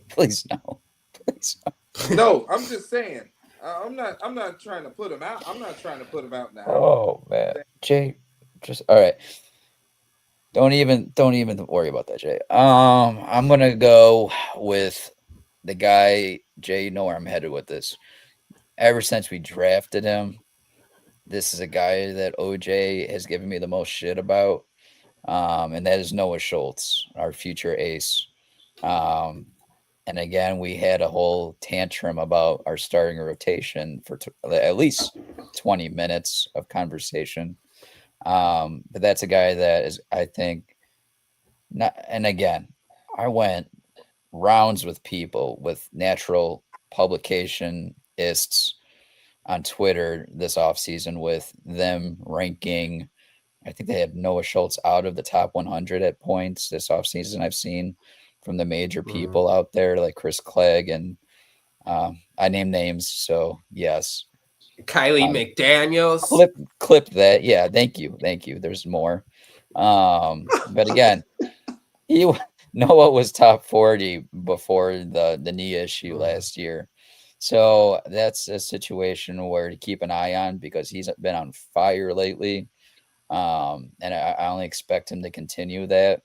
please no, please no. No, I'm just saying. I'm not trying to put him out. I'm not trying to put him out now. Oh man, Jay, just all right. Don't even worry about that, Jay. I'm gonna go with the guy. Jay, you know where I'm headed with this. Ever since we drafted him, this is a guy that OJ has given me the most shit about, and that is Noah Schultz, our future ace. And again, we had a whole tantrum about our starting rotation for at least 20 minutes of conversation. But that's a guy that is, I think, not. And again, I went rounds with people, with natural publicationists on Twitter this offseason with them ranking. I think they have Noah Schultz out of the top 100 at points this offseason I've seen from the major people out there, like Chris Clegg, and I name names, so yes. Kylie McDaniels. Clip that. Yeah, thank you. There's more. But again, Noah was top 40 before the knee issue last year. So that's a situation where to keep an eye on because he's been on fire lately. And I only expect him to continue that.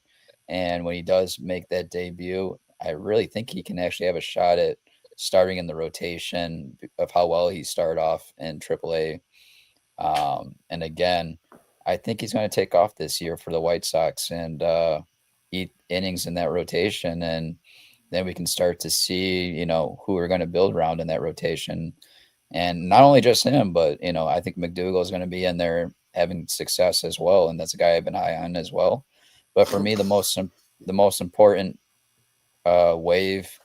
And when he does make that debut, I really think he can actually have a shot at starting in the rotation of how well he started off in AAA. And again, I think he's going to take off this year for the White Sox and eat innings in that rotation. And then we can start to see, who we're going to build around in that rotation. And not only just him, but, I think McDougal is going to be in there having success as well. And that's a guy I've been high on as well. But for me, the most important wave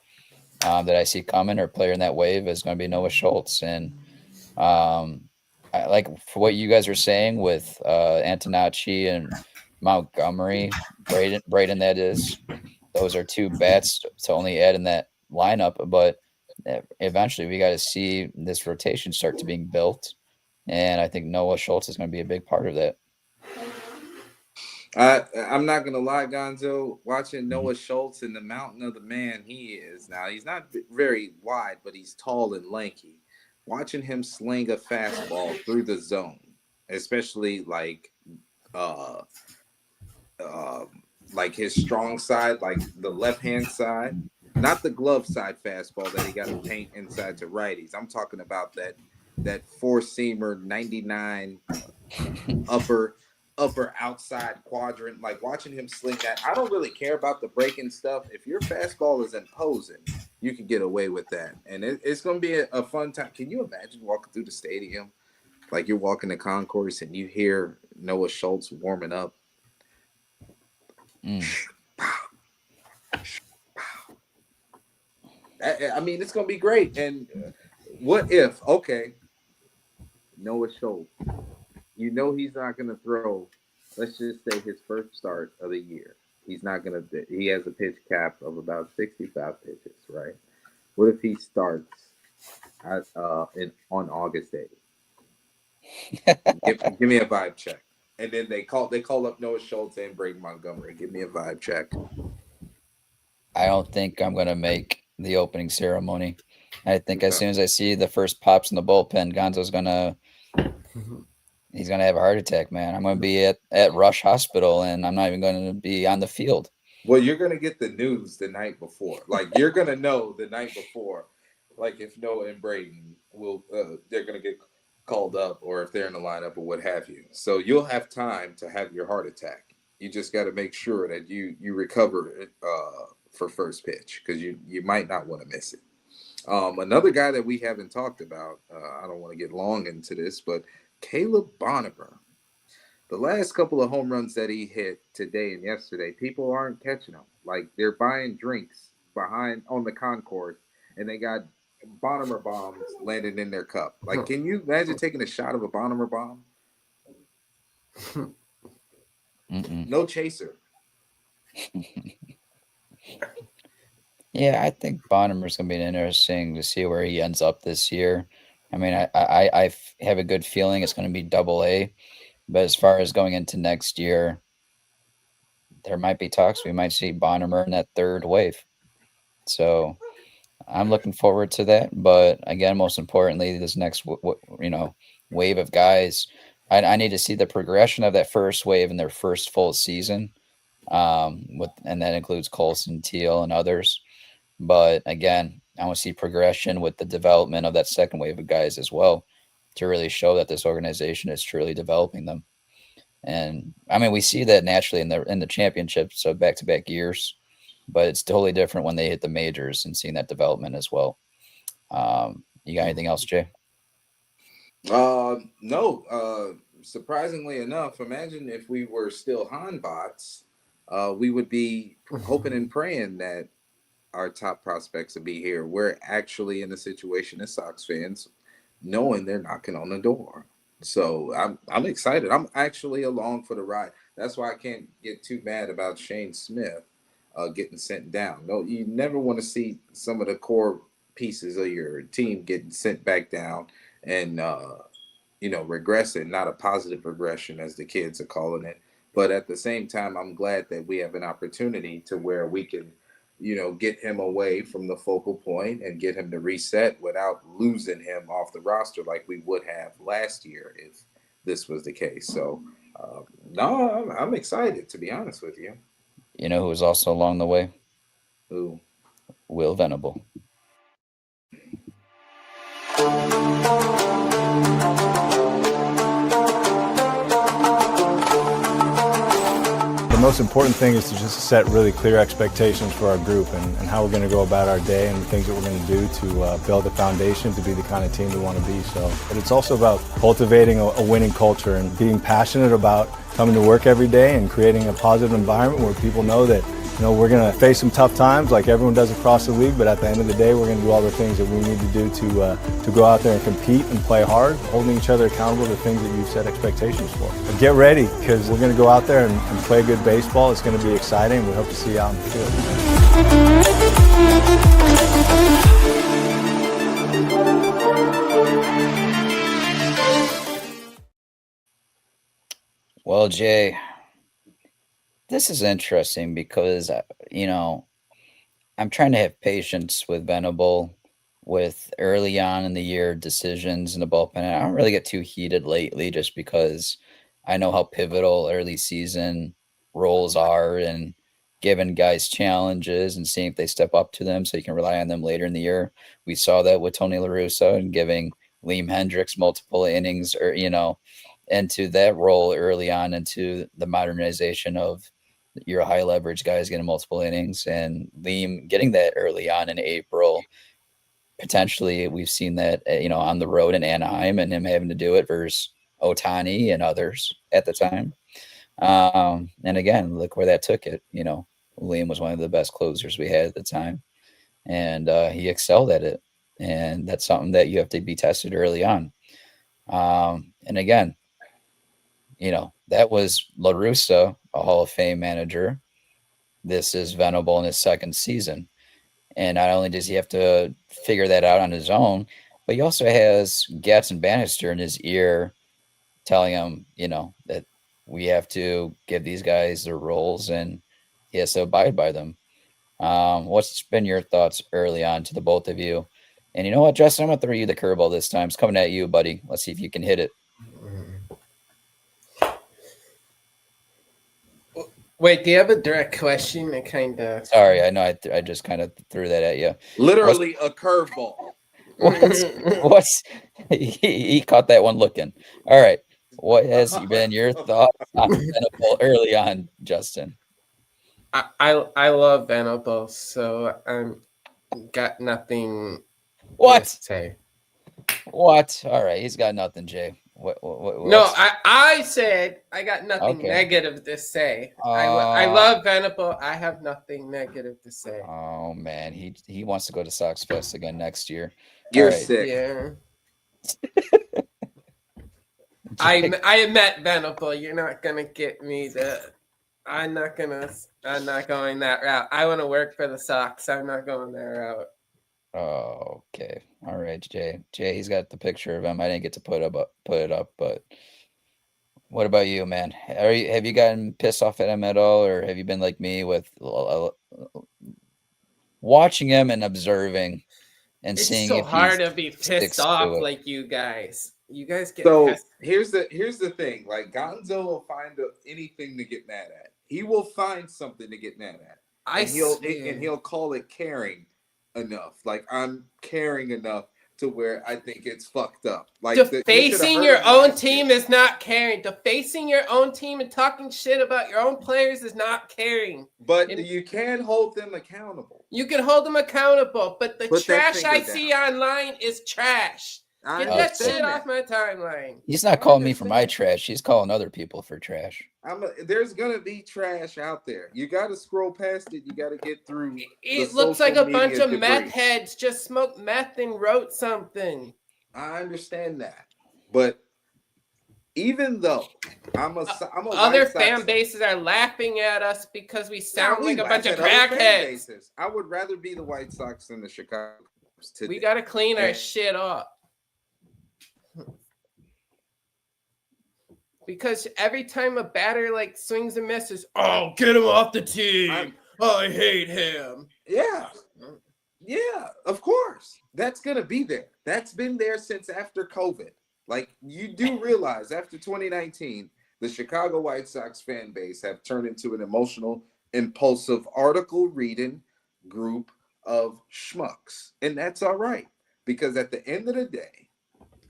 that I see coming or player in that wave is going to be Noah Schultz. And I like for what you guys are saying with Antonacci and Montgomery, Braden, that is, those are two bats to only add in that lineup. But eventually we got to see this rotation start to being built. And I think Noah Schultz is going to be a big part of that. I'm not going to lie, Gonzo. Watching Noah Schultz and the mountain of the man he is now, he's not very wide, but he's tall and lanky. Watching him sling a fastball through the zone, especially like his strong side, like the left-hand side, not the glove side fastball that he got to paint inside to righties. I'm talking about that four-seamer 99 upper outside quadrant, like watching him sling that. I don't really care about the breaking stuff. If your fastball is imposing, you can get away with that. And it's going to be a fun time. Can you imagine walking through the stadium, like you're walking the concourse and you hear Noah Schultz warming up? I mean, it's going to be great. And what if, okay, Noah Schultz, he's not going to throw, let's just say his first start of the year. He has a pitch cap of about 65 pitches, right? What if he starts on August 8th? Give me a vibe check. And then they call up Noah Schultz and Braden Montgomery. Give me a vibe check. I don't think I'm going to make the opening ceremony. I think as soon as I see the first pops in the bullpen, Gonzo's going to he's going to have a heart attack, man. I'm going to be at Rush Hospital, and I'm not even going to be on the field. Well, you're going to get the news the night before. Like, you're going to know the night before, like, if Noah and Braden they're going to get called up or if they're in the lineup or what have you. So you'll have time to have your heart attack. You just got to make sure that you recover it for first pitch because you might not want to miss it. Another guy that we haven't talked about, I don't want to get long into this, but Caleb Bonnemer. The last couple of home runs that he hit today and yesterday, people aren't catching them. Like, they're buying drinks behind on the concourse, and they got Bonnemer bombs landing in their cup. Like, can you imagine taking a shot of a Bonnemer bomb? No chaser. Yeah, I think Bonnemer's going to be interesting to see where he ends up this year. I mean, I have a good feeling it's going to be Double-A. But as far as going into next year, there might be talks. We might see Bonnemer in that third wave. So I'm looking forward to that. But again, most importantly, this next wave of guys, I need to see the progression of that first wave in their first full season. And that includes Colson, Teal, and others. But again, I want to see progression with the development of that second wave of guys as well, to really show that this organization is truly developing them. And I mean, we see that naturally in the championships of back-to-back years, but it's totally different when they hit the majors and seeing that development as well. You got anything else, Jay? No. Surprisingly enough, imagine if we were still Hanbots, we would be hoping and praying that our top prospects would be here. We're actually in a situation as Sox fans, knowing they're knocking on the door. So I'm excited. I'm actually along for the ride. That's why I can't get too mad about Shane Smith. getting sent down. No, you never want to see some of the core pieces of your team getting sent back down and regressing, not a positive regression as the kids are calling it. But at the same time, I'm glad that we have an opportunity to where we can, get him away from the focal point and get him to reset without losing him off the roster like we would have last year if this was the case. So, no, I'm excited, to be honest with you. You know who was also along the way? Who? Will Venable. The most important thing is to just set really clear expectations for our group and how we're going to go about our day and the things that we're going to do to build a foundation to be the kind of team we want to be. But it's also about cultivating a winning culture and being passionate about coming to work every day and creating a positive environment where people know that we're going to face some tough times like everyone does across the league, but at the end of the day, we're going to do all the things that we need to do to go out there and compete and play hard, holding each other accountable to things that you've set expectations for. But get ready, because we're going to go out there and play good baseball. It's going to be exciting. We hope to see you out in the field. Well, Jay, this is interesting because, I'm trying to have patience with Venable with early on in the year decisions in the bullpen. And I don't really get too heated lately just because I know how pivotal early season roles are and giving guys challenges and seeing if they step up to them so you can rely on them later in the year. We saw that with Tony La Russa and giving Liam Hendricks multiple innings or, into that role early on into the modernization of your high leverage guys getting multiple innings, and Liam getting that early on in April. Potentially, we've seen that, on the road in Anaheim and him having to do it versus Ohtani and others at the time. And again, look where that took it. Liam was one of the best closers we had at the time, and he excelled at it. And that's something that you have to be tested early on. And again, that was La Russa, a Hall of Fame manager. This is Venable in his second season. And not only does he have to figure that out on his own, but he also has Gatz and Bannister in his ear telling him, that we have to give these guys their roles and he has to abide by them. What's been your thoughts early on to the both of you? And you know what, Justin, I'm going to throw you the curveball this time. It's coming at you, buddy. Let's see if you can hit it. Wait, do you have a direct question? I kind of... Sorry, I know I just kind of threw that at you. Literally a curveball. What's he caught that one looking. All right. What has been your thoughts on Venable early on, Justin? I love Venable, so got nothing What? to say. What? All right, he's got nothing, Jay. What no, I said I got nothing negative to say. I love Venable. I have nothing negative to say. Oh man, he wants to go to Sox Fest again next year. You're sick. Yeah. I met Venable. You're not gonna get me to. I'm not going that route. I want to work for the Sox. I'm not going that route. Oh, okay. All right, Jay. Jay, he's got the picture of him. I didn't get to put it up, but what about you, man? Have you gotten pissed off at him at all, or have you been like me with watching him and observing and seeing? It's so hard to be pissed off like you guys. You guys get pissed. Here's the thing. Like, Gonzo will find anything to get mad at. He will find something to get mad at. He'll call it caring enough. Like, I'm caring enough to where I think it's fucked up. Like, defacing your own team is not caring. Defacing your own team and talking shit about your own players is not caring. But you can hold them accountable. You can hold them accountable, but the trash I see online is trash. Get that shit off my timeline. He's not calling me for my trash. He's calling other people for trash. There's gonna be trash out there. You got to scroll past it. You got to get through. It looks like a bunch of meth heads just smoked meth and wrote something. I understand that, but even though I'm a other White Sox fan bases are laughing at us because we sound we like a bunch of laugh at other fan crackheads. bases. I would rather be the White Sox than the Chicago Cubs today. We got to clean our And- shit up. Because every time a batter like swings and misses, oh, get him off the team. I hate him. Yeah. Yeah, of course. That's going to be there. That's been there since after COVID. Like, you do realize after 2019, the Chicago White Sox fan base have turned into an emotional, impulsive, article reading group of schmucks. And that's all right. Because at the end of the day,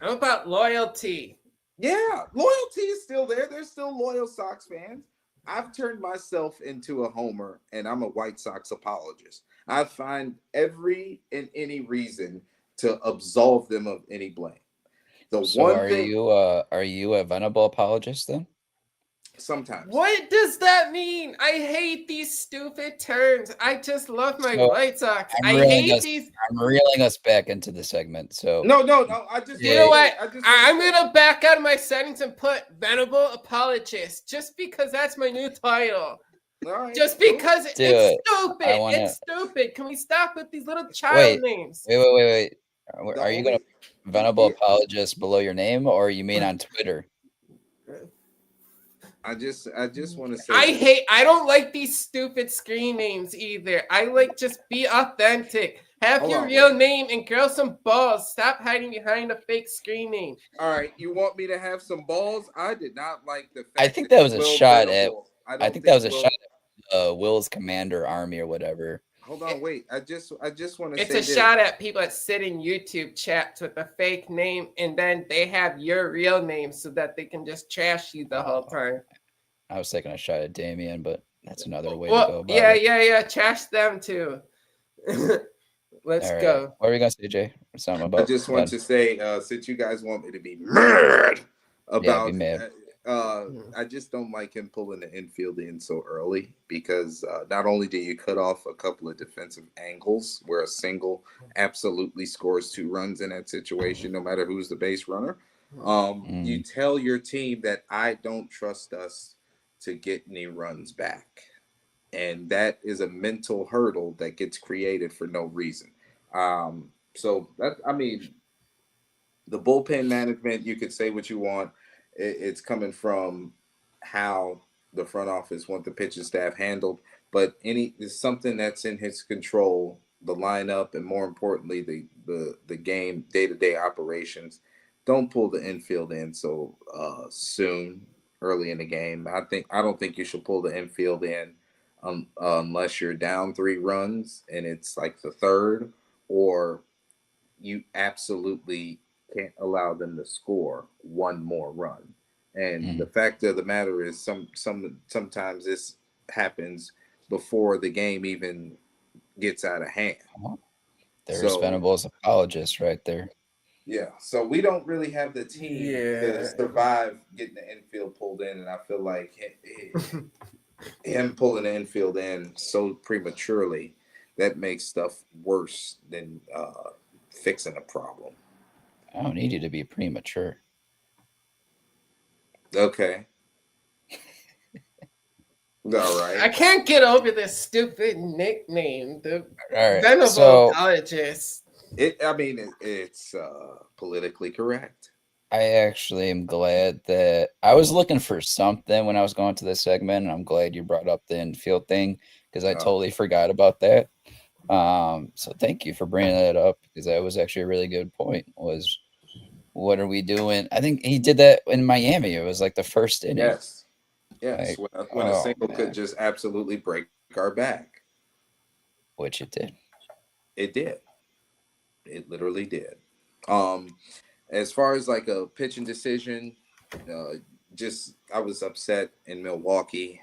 How about loyalty? yeah, loyalty is still there. There's still loyal Sox fans. I've turned myself into a homer, and I'm a White Sox apologist. I find every and any reason to absolve them of any blame. The So one are thing, you a Venable apologist then? sometimes. What does that mean? I hate these stupid terms. I just love my So, White Sox. I'm I reeling hate us- these. I'm reeling us back into the segment. So No. I just You know what? I just I'm gonna back out of my settings and put Venable Apologist just because that's my new title. All right, Just cool. because Do it's it. stupid. I wanna- It's stupid. Can we stop with these little child Wait. names? Wait. The Are you going to only- Venable Yeah. apologist below your name, or you mean on Twitter? I just want to say I don't like these stupid screen names either. I like just be authentic. Have Hold your on, real wait. name and grow some balls. Stop hiding behind a fake screen name. All right, you want me to have some balls? I did not like the fact I think that was a Will shot at- Venable- I don't think that was a Will- shot at Will's Commander Army or whatever. Hold on, wait. I just want to It's say a this. shot at people that sit in YouTube chats with a fake name and then they have your real name so that they can just trash you the whole time. I was taking a shot at Damien, but that's another way Well, to go about it. yeah. Trash them too. Let's All right. go. What were you going to say, Jay? Something about I just want Ven- to say, since you guys want me to be mad about, be mad. I just don't like him pulling the infield in so early because not only do you cut off a couple of defensive angles where a single absolutely scores 2 runs in that situation, no matter who's the base runner, you tell your team that I don't trust us to get any runs back. And that is a mental hurdle that gets created for no reason. So that, I mean, the bullpen management, you could say what you want. It's coming from how the front office want the pitching staff handled, but it's something that's in his control, the lineup, and more importantly, the game, day-to-day operations. Don't pull the infield in so soon, early in the game. I don't think you should pull the infield in unless you're down 3 runs and it's like the third, or you absolutely can't allow them to score 1 more run. And the fact of the matter is sometimes this happens before the game even gets out of hand. There's Venable's apologist right there. Yeah, so we don't really have the team Yeah. to survive getting the infield pulled in, and I feel like him pulling the infield in so prematurely, that makes stuff worse than fixing a problem. I don't need you to be premature. Okay. All right. I can't get over this stupid nickname, the All right. Venable So Apologist. It's politically correct. I actually am glad that I was looking for something when I was going to this segment, and I'm glad you brought up the infield thing because I totally forgot about that. So thank you for bringing that up because that was actually a really good point. Was what are we doing? I think he did that in Miami. It was like the first inning. Yes. Like, When a oh, single man. could just absolutely break our back. Which it did. It did. It literally did. As far as like a pitching decision, I was upset in Milwaukee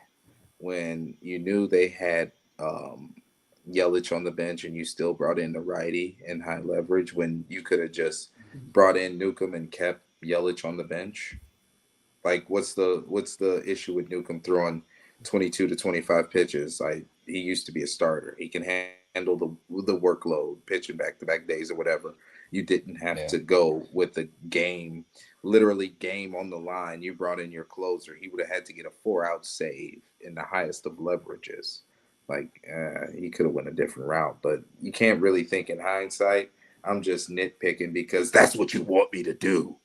when you knew they had Yelich on the bench and you still brought in the righty in high leverage when you could have just brought in Newcomb and kept Yelich on the bench. Like, what's the issue with Newcomb throwing 22 to 25 pitches? he used to be a starter. He can handle the workload, pitching back-to-back days or whatever. You didn't have to go with the game, literally game on the line. You brought in your closer. He would have had to get a 4-out save in the highest of leverages. Like, he could have went a different route, but you can't really think in hindsight. I'm just nitpicking because that's what you want me to do.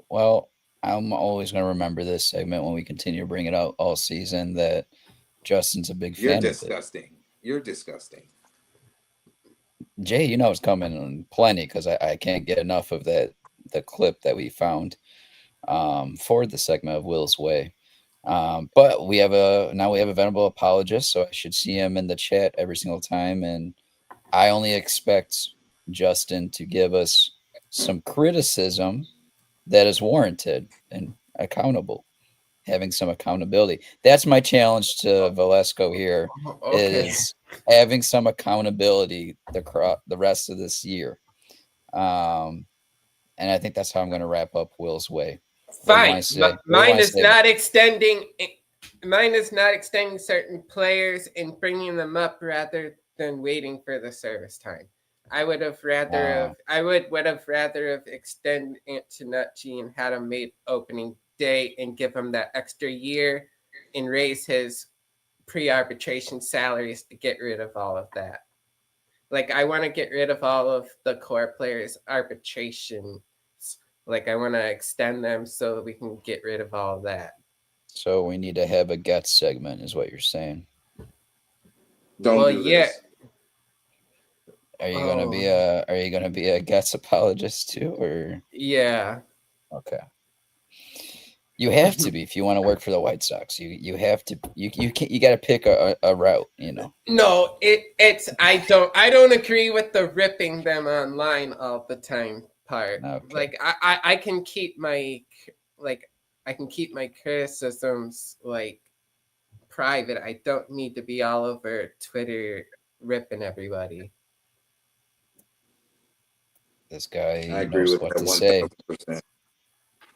Well, I'm always going to remember this segment when we continue to bring it out all season, that Justin's a big fan You're of disgusting. it. You're disgusting. Jay, you know it's coming in plenty because I can't get enough of the clip that we found for the segment of Will's Way. But we have a venerable apologist, so I should see him in the chat every single time. And I only expect Justin to give us some criticism that is warranted and accountable, having some accountability. That's my challenge to Velasco here, is having some accountability the rest of this year. And I think that's how I'm going to wrap up Will's Way. Fine. Mine is not extending certain players and bringing them up rather than waiting for the service time. I would have rather have extended Antonucci and had him made opening day and give him that extra year and raise his pre-arbitration salaries to get rid of all of that. Like, I want to get rid of all of the core players' arbitration. Like, I want to extend them so we can get rid of all of that. So we need to have a Gets segment, is what you're saying. Don't do this. Are you gonna be a Gets apologist too, or? Yeah. Okay. You have to be if you want to work for the White Sox. You have to. You got to pick a route. You know. No, it's I don't agree with the ripping them online all the time part. Okay. Like, I can keep my criticisms like private. I don't need to be all over Twitter ripping everybody. This guy I agree knows with what that to say. 1000%.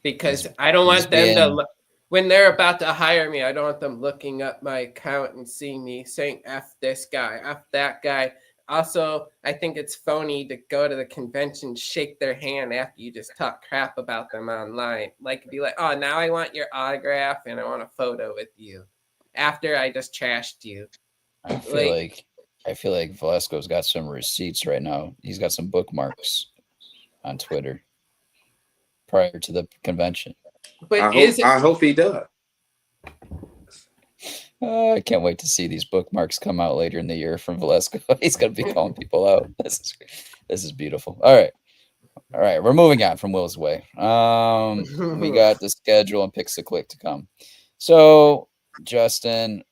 Because I don't want them to, when they're about to hire me, I don't want them looking up my account and seeing me saying F this guy, F that guy. Also, I think it's phony to go to the convention, shake their hand after you just talk crap about them online. Like, be like, oh, now I want your autograph and I want a photo with you after I just trashed you. I feel like Velasco's got some receipts right now. He's got some bookmarks on Twitter prior to the convention. But I hope he does. I can't wait to see these bookmarks come out later in the year from Velasco. He's going to be calling people out. This is beautiful. All right. We're moving on from Will's Way. We got the schedule and picks to click to come. So, Justin,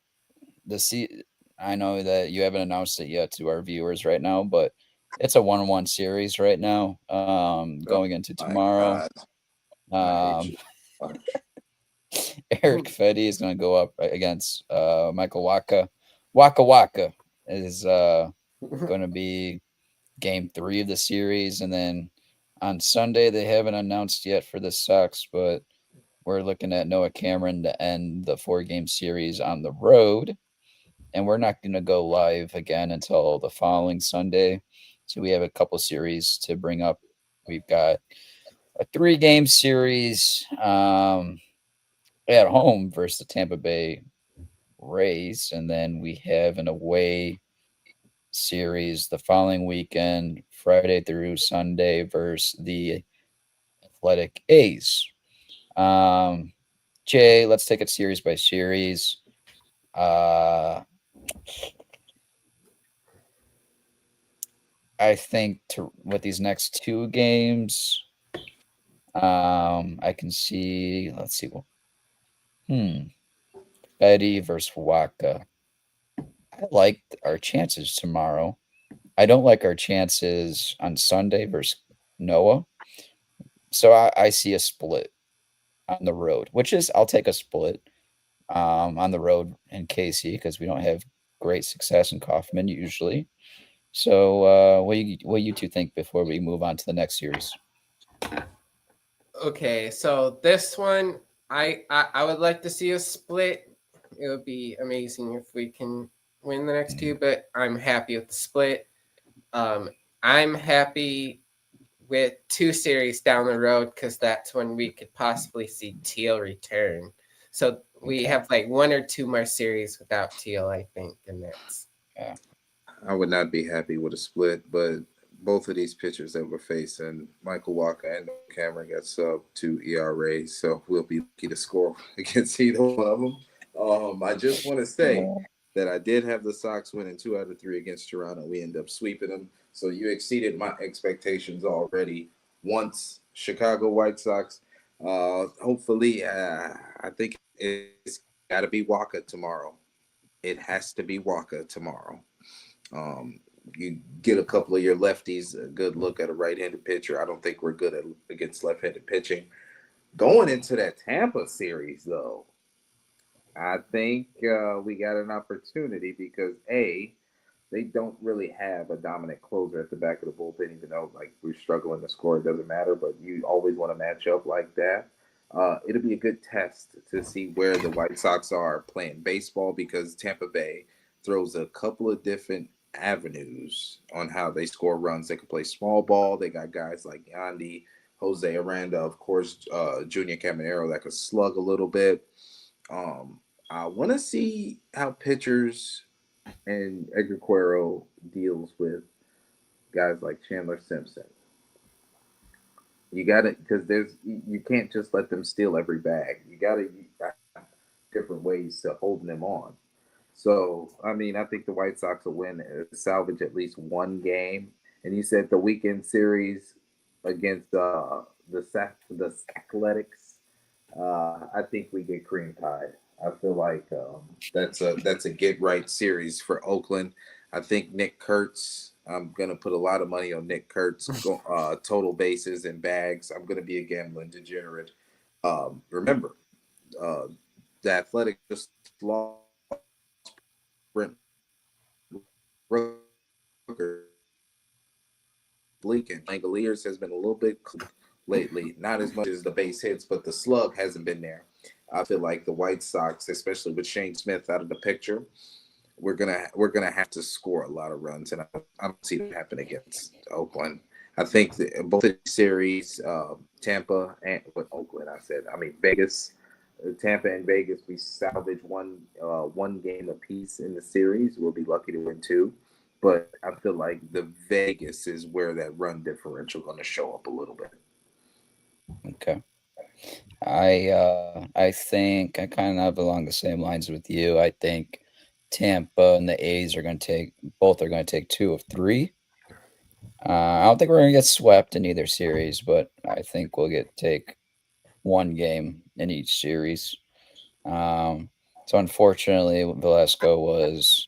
I know that you haven't announced it yet to our viewers right now, but it's a 1-1 series right now, going into tomorrow. Eric Fetty is going to go up against Michael Waka. Waka is going to be game 3 of the series. And then on Sunday, they haven't announced yet for the Sox, but we're looking at Noah Cameron to end the 4-game series on the road. And we're not going to go live again until the following Sunday. So we have a couple series to bring up. We've got a 3-game series at home versus the Tampa Bay Rays. And then we have an away series the following weekend, Friday through Sunday, versus the Athletic A's. Jay, let's take it series by series. I think with these next 2 games, I can see. Let's see. Eddie versus Waka. I like our chances tomorrow. I don't like our chances on Sunday versus Noah. So I see a split on the road, I'll take a split on the road in KC because we don't have great success in Kaufman usually. So what do you two think before we move on to the next series? Okay, so this one, I would like to see a split it would be amazing if we can win the next two, but I'm happy with the split. I'm happy with 2 series down the road because that's when we could possibly see Teal return. So we have like 1 or 2 more series without Teal, I think, and that's. Yeah. I would not be happy with a split, but both of these pitchers that we're facing, Michael Walker and Cameron, got sub 2 ERA, so we'll be lucky to score against either one of them. I just want to say that I did have the Sox winning 2 out of 3 against Toronto. We ended up sweeping them, so you exceeded my expectations already. Once Chicago White Sox, hopefully, I think it's got to be Walker tomorrow. It has to be Walker tomorrow. You get a couple of your lefties a good look at a right-handed pitcher. I don't think we're good against left-handed pitching. Going into that Tampa series, though, I think we got an opportunity because, A, they don't really have a dominant closer at the back of the bullpen, even though like we're struggling to score. It doesn't matter, but you always want to match up like that. It'll be a good test to see where the White Sox are playing baseball because Tampa Bay throws a couple of different avenues on how they score runs. They can play small ball. They got guys like Yandy, Jose Aranda, of course, Junior Caminero that could slug a little bit. I want to see how pitchers and Edgar Cuero deals with guys like Chandler Simpson. You got to, because you can't just let them steal every bag. You got to different ways to holding them on. So, I mean, I think the White Sox will win, salvage at least one game. And you said the weekend series against the Athletics, I think we get cream tide. I feel like that's a get right series for Oakland. I think Nick Kurtz. I'm gonna put a lot of money on Nick Kurtz, total bases and bags. I'm gonna be a gambling degenerate. Remember, the Athletic just lost Brent Rooker. Bleak and Langoliers has been a little bit lately, not as much as the base hits, but the slug hasn't been there. I feel like the White Sox, especially with Shane Smith out of the picture, we're gonna have to score a lot of runs, and I don't see that happen against Oakland. I think that both of the series, Tampa and with Oakland, Vegas, Tampa and Vegas, we salvage one game apiece in the series. We'll be lucky to win 2, but I feel like the Vegas is where that run differential going to show up a little bit. Okay. I think I kind of along the same lines with you. I think Tampa and the A's are going to take 2 of 3. I don't think we're going to get swept in either series, but I think we'll take 1 game in each series. So unfortunately, Velasco was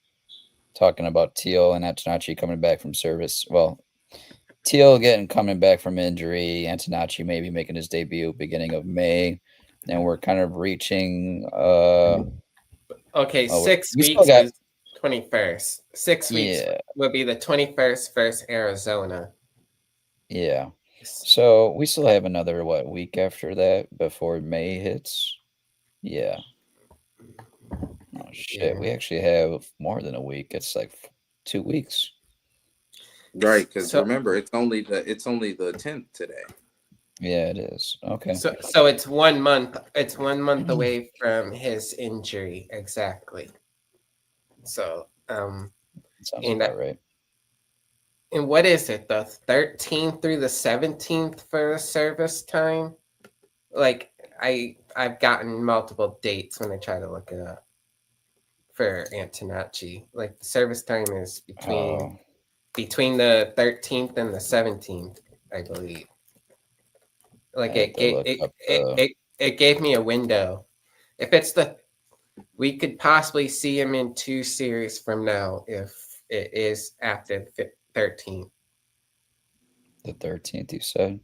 talking about Teal and Antonacci coming back from service. Well, Teal coming back from injury, Antonacci maybe making his debut beginning of May, and we're kind of reaching. Okay, 6 weeks is 21st. 6 weeks will be the 21st versus Arizona. Yeah. So we still have another week after that before May hits. Yeah. Oh shit! Yeah. We actually have more than a week. It's like 2 weeks. Right, because remember, it's only the 10th today. Yeah, it is. Okay. So it's 1 month. It's 1 month away from his injury, exactly. So sounds about right. And what is it? The 13th through the 17th for service time? Like I've gotten multiple dates when I try to look it up for Antonacci. Like the service time is between the 13th and the 17th, I believe. Like it gave me a window. If it's we could possibly see him in 2 series from now if it is after the 13th. The 13th, you said?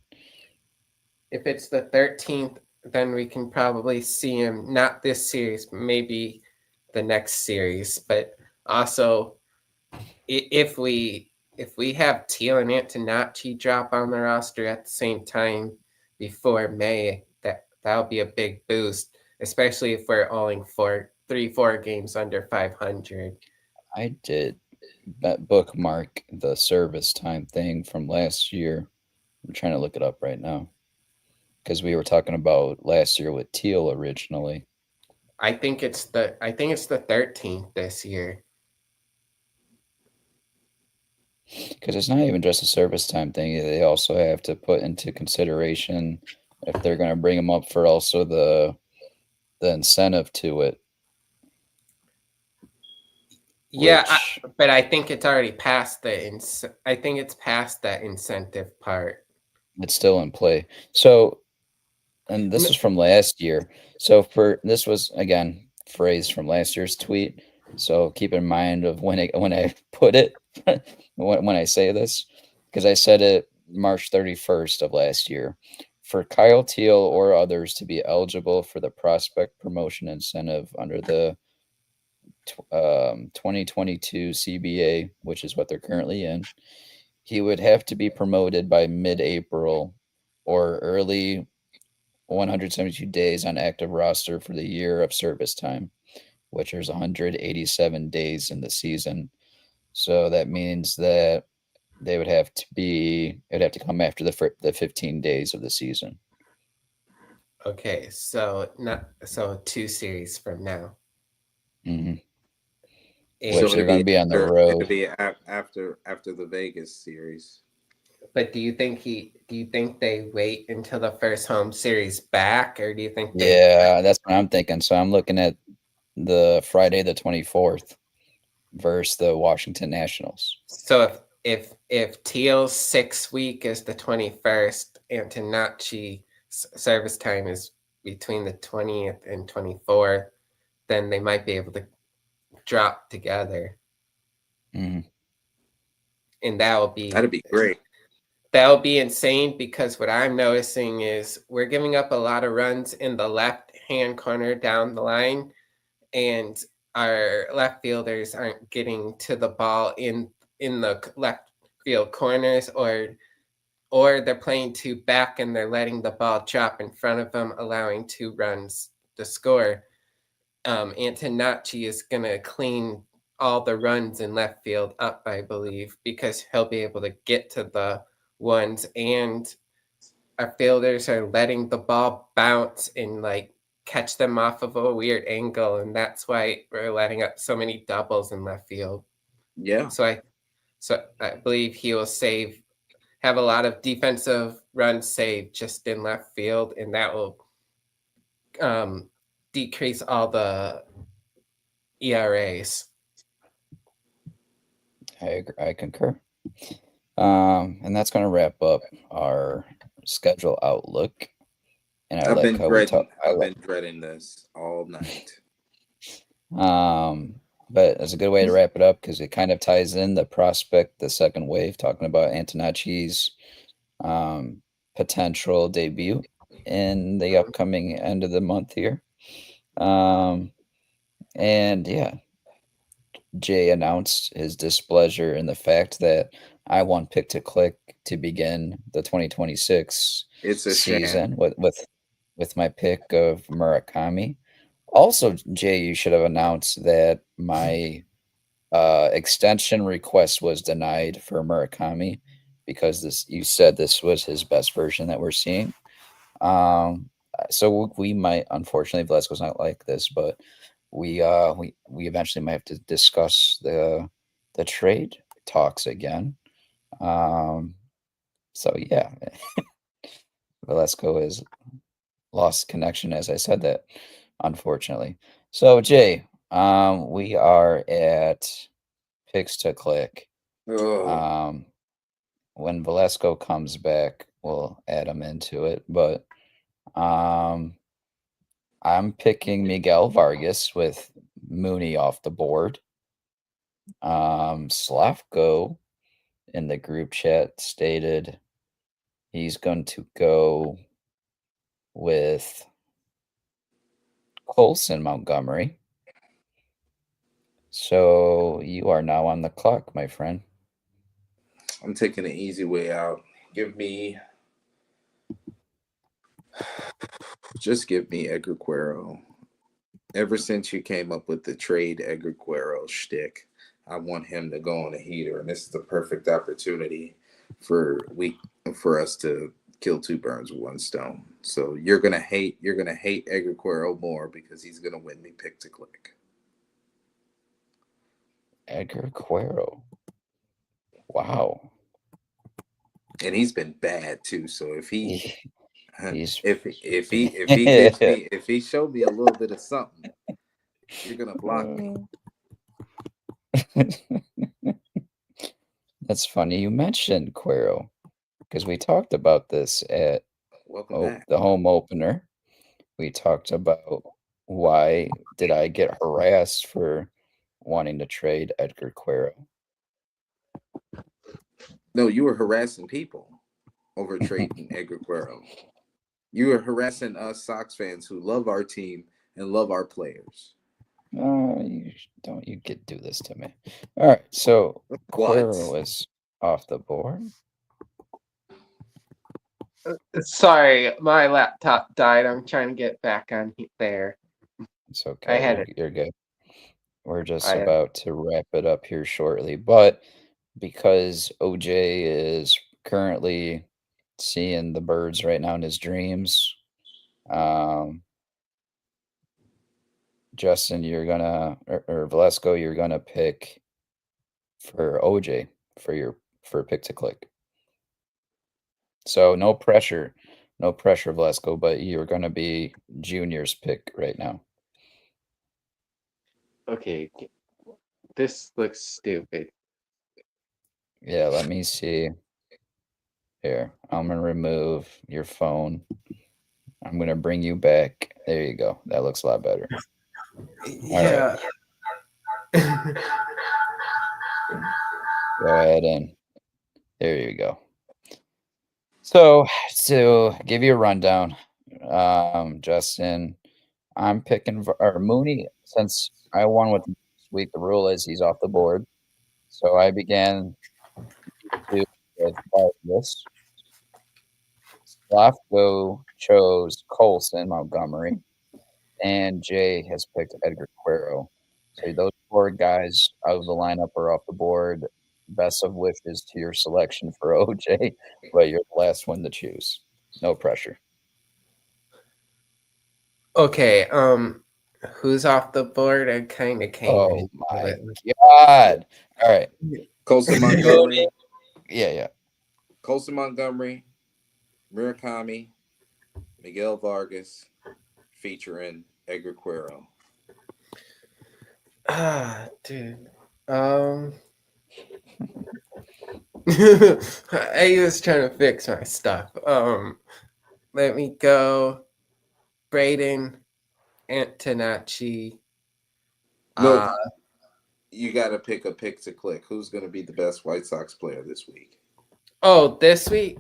If it's the 13th, then we can probably see him, not this series, maybe the next series. But also, if we have Teal and Antonacci drop on the roster at the same time before May, that'll be a big boost, especially if we're owing 4 3-4 games under 500. I did bookmark the service time thing from last year. I'm trying to look it up right now because we were talking about last year with Teal originally. I think it's the 13th this year. Because it's not even just a service time thing. They also have to put into consideration if they're going to bring them up for also the incentive to it. Yeah, which- but I think it's already past I think it's past that incentive part. It's still in play. So, and this is from last year. So this was again phrase from last year's tweet. So keep in mind of when I put it when I say this, because I said it March 31st of last year. For Kyle Teal or others to be eligible for the prospect promotion incentive under the 2022 CBA, which is what they're currently in, he would have to be promoted by mid-April or early 172 days on active roster for the year of service time, which is 187 days in the season. So that means that they would have to come after the 15 days of the season. Okay, so 2 series from now. Mm-hmm. And- Which they're going to be on the It'll road. be after the Vegas series. But do you think they wait until the first home series back, or do you think Yeah, that's what I'm thinking. So I'm looking at the Friday the 24th versus the Washington Nationals. So if Teal's 6 week is the 21st, Antonacci service time is between the 20th and 24th, then they might be able to drop together. Mm-hmm. And that'd be great. That'll be insane, because what I'm noticing is we're giving up a lot of runs in the left-hand corner down the line, and our left fielders aren't getting to the ball in the left field corners, or they're playing too back and they're letting the ball drop in front of them, allowing 2 runs to score. Antonacci is going to clean all the runs in left field up, I believe, because he'll be able to get to the ones, and our fielders are letting the ball bounce and catch them off of a weird angle, and that's why we're letting up so many doubles in left field. Yeah. So I believe he will have a lot of defensive runs saved just in left field, and that will decrease all the ERAs. I concur. And that's going to wrap up our schedule outlook. And I've been dreading this all night. But it's a good way to wrap it up because it kind of ties in the prospect, the second wave, talking about Antonacci's potential debut in the upcoming end of the month here. And yeah, Jay announced his displeasure in the fact that I won Pick to Click to begin the 2026 season with my pick of Murakami. Also, Jay, you should have announced that my extension request was denied for Murakami because you said this was his best version that we're seeing. So we might, unfortunately, Velasco's not like this, but we eventually might have to discuss the trade talks again. So yeah, Velasco has lost connection as I said that, unfortunately. So Jay, we are at Picks to Click. Oh. When Velasco comes back, we'll add him into it, but I'm picking Miguel Vargas with Mooney off the board. Slavko in the group chat stated he's going to go with Colson Montgomery. So you are now on the clock, my friend. I'm taking the easy way out. Just give me Edgar Cuero. Ever since you came up with the trade Edgar Guerrero shtick, I want him to go on a heater, and this is the perfect opportunity for us to kill two birds with one stone. So you're gonna hate Edgar Guerrero more because he's gonna win me pick to click. Edgar Guerrero. Wow. And he's been bad too. So if He's if he showed me a little bit of something, you're gonna block me. That's funny you mentioned Quero because we talked about this at Welcome back. the home opener. We talked about why did I get harassed for wanting to trade Edgar Quero. No, you were harassing people over trading Edgar Guerrero. You were harassing us Sox fans who love our team and love our players. You don't you get do this to me. All right, so Quero is off the board. Sorry, my laptop died. I'm trying to get back on there. It's okay. You're good. We're just about to wrap it up here shortly, but because OJ is currently seeing the birds right now in his dreams, Justin, you're gonna or Velasco, you're gonna pick for OJ for pick to click. So no pressure, Velasco, but you're gonna be Junior's pick right now. Okay, this looks stupid. Yeah, let me see. Here, I'm gonna remove your phone. I'm gonna bring you back. There you go. That looks a lot better. Yeah. Right. Go ahead and there you go. So to give you a rundown, Justin, I'm picking or Mooney since I won with this week. The rule is he's off the board, so I began to with this. Slafko chose Colson Montgomery, and Jay has picked Edgar Quero. So those four guys out of the lineup are off the board. Best of wishes to your selection for OJ, but you're the last one to choose. No pressure. Okay, who's off the board? I kind of came. Oh my God! All right, Colson Montgomery. Yeah. Colson Montgomery, Murakami, Miguel Vargas, featuring Edgar Quero. Dude. I was trying to fix my stuff. Let me go. Braden Antonacci. No, you got to pick a pick to click. Who's going to be the best White Sox player this week? Oh, this week?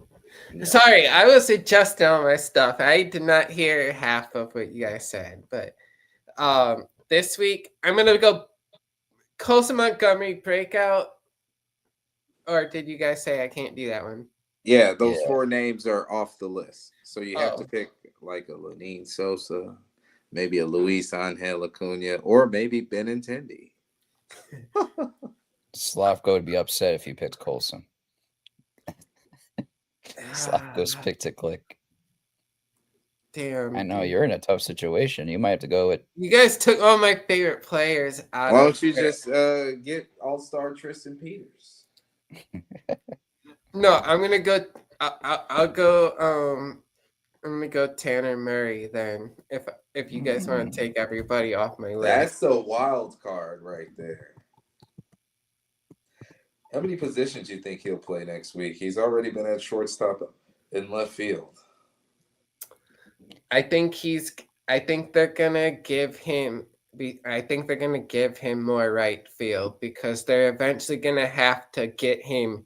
No. Sorry, I was adjusting all my stuff. I did not hear half of what you guys said, but this week I'm gonna go Colson Montgomery breakout. Or did you guys say I can't do that one? Yeah, those four names are off the list. So you have to pick like a Lenine Sosa, maybe a Luis Angel Acuna, or maybe Benintendi. Slavko would be upset if you picked Colson. Slavko's pick to click. Damn. I know you're in a tough situation. You might have to go with. You guys took all my favorite players out. Why don't you just get All-Star Tristan Peters? No, I'm gonna go. I'll go. I'm gonna go Tanner Murray then. If you guys want to take everybody off my list. That's a wild card right there. How many positions do you think he'll play next week? He's already been at shortstop in left field. I think they're gonna give him. I think they're gonna give him more right field because they're eventually gonna have to get him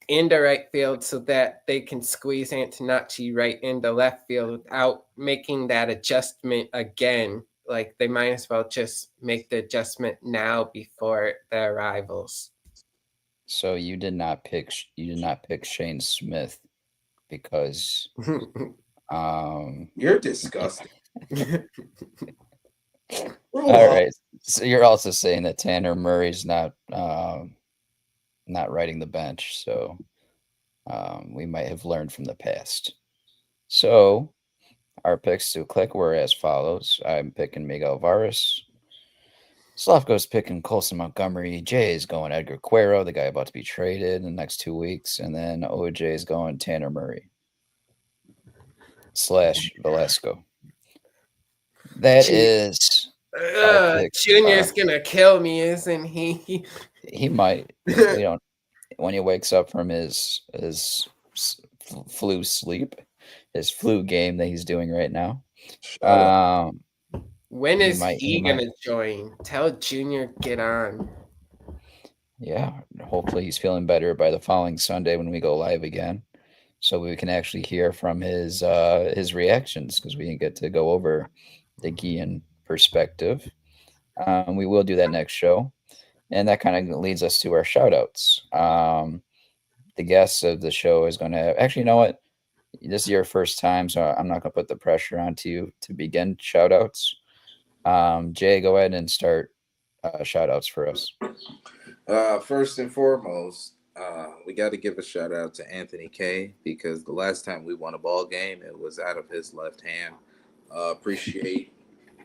into right field so that they can squeeze Antonacci right into left field without making that adjustment again. Like they might as well just make the adjustment now before the arrivals. So you did not pick Shane Smith because you're disgusting. All right. So you're also saying that Tanner Murray's not riding the bench, so we might have learned from the past. So our picks to click were as follows. I'm picking Miguel Vargas. Slavko's picking Colson Montgomery. Jay is going Edgar Cuero, the guy about to be traded in the next 2 weeks. And then OJ is going Tanner Murray / Velasco. That is our pick. Junior's gonna kill me, isn't he? He might. We don't. When he wakes up from his flu sleep, his flu game that he's doing right now. When is he gonna join? Tell Junior get on. Yeah, hopefully he's feeling better by the following Sunday when we go live again, so we can actually hear from his reactions, because we didn't get to go over the Guillen perspective. We will do that next show, and that kind of leads us to our shout outs. The guest of the show is going to have, actually, you know what? This is your first time, so I'm not going to put the pressure onto you to begin shout outs. Jay, go ahead and start shout outs for us. First and foremost, we got to give a shout out to Anthony K, because the last time we won a ball game, it was out of his left hand. Appreciate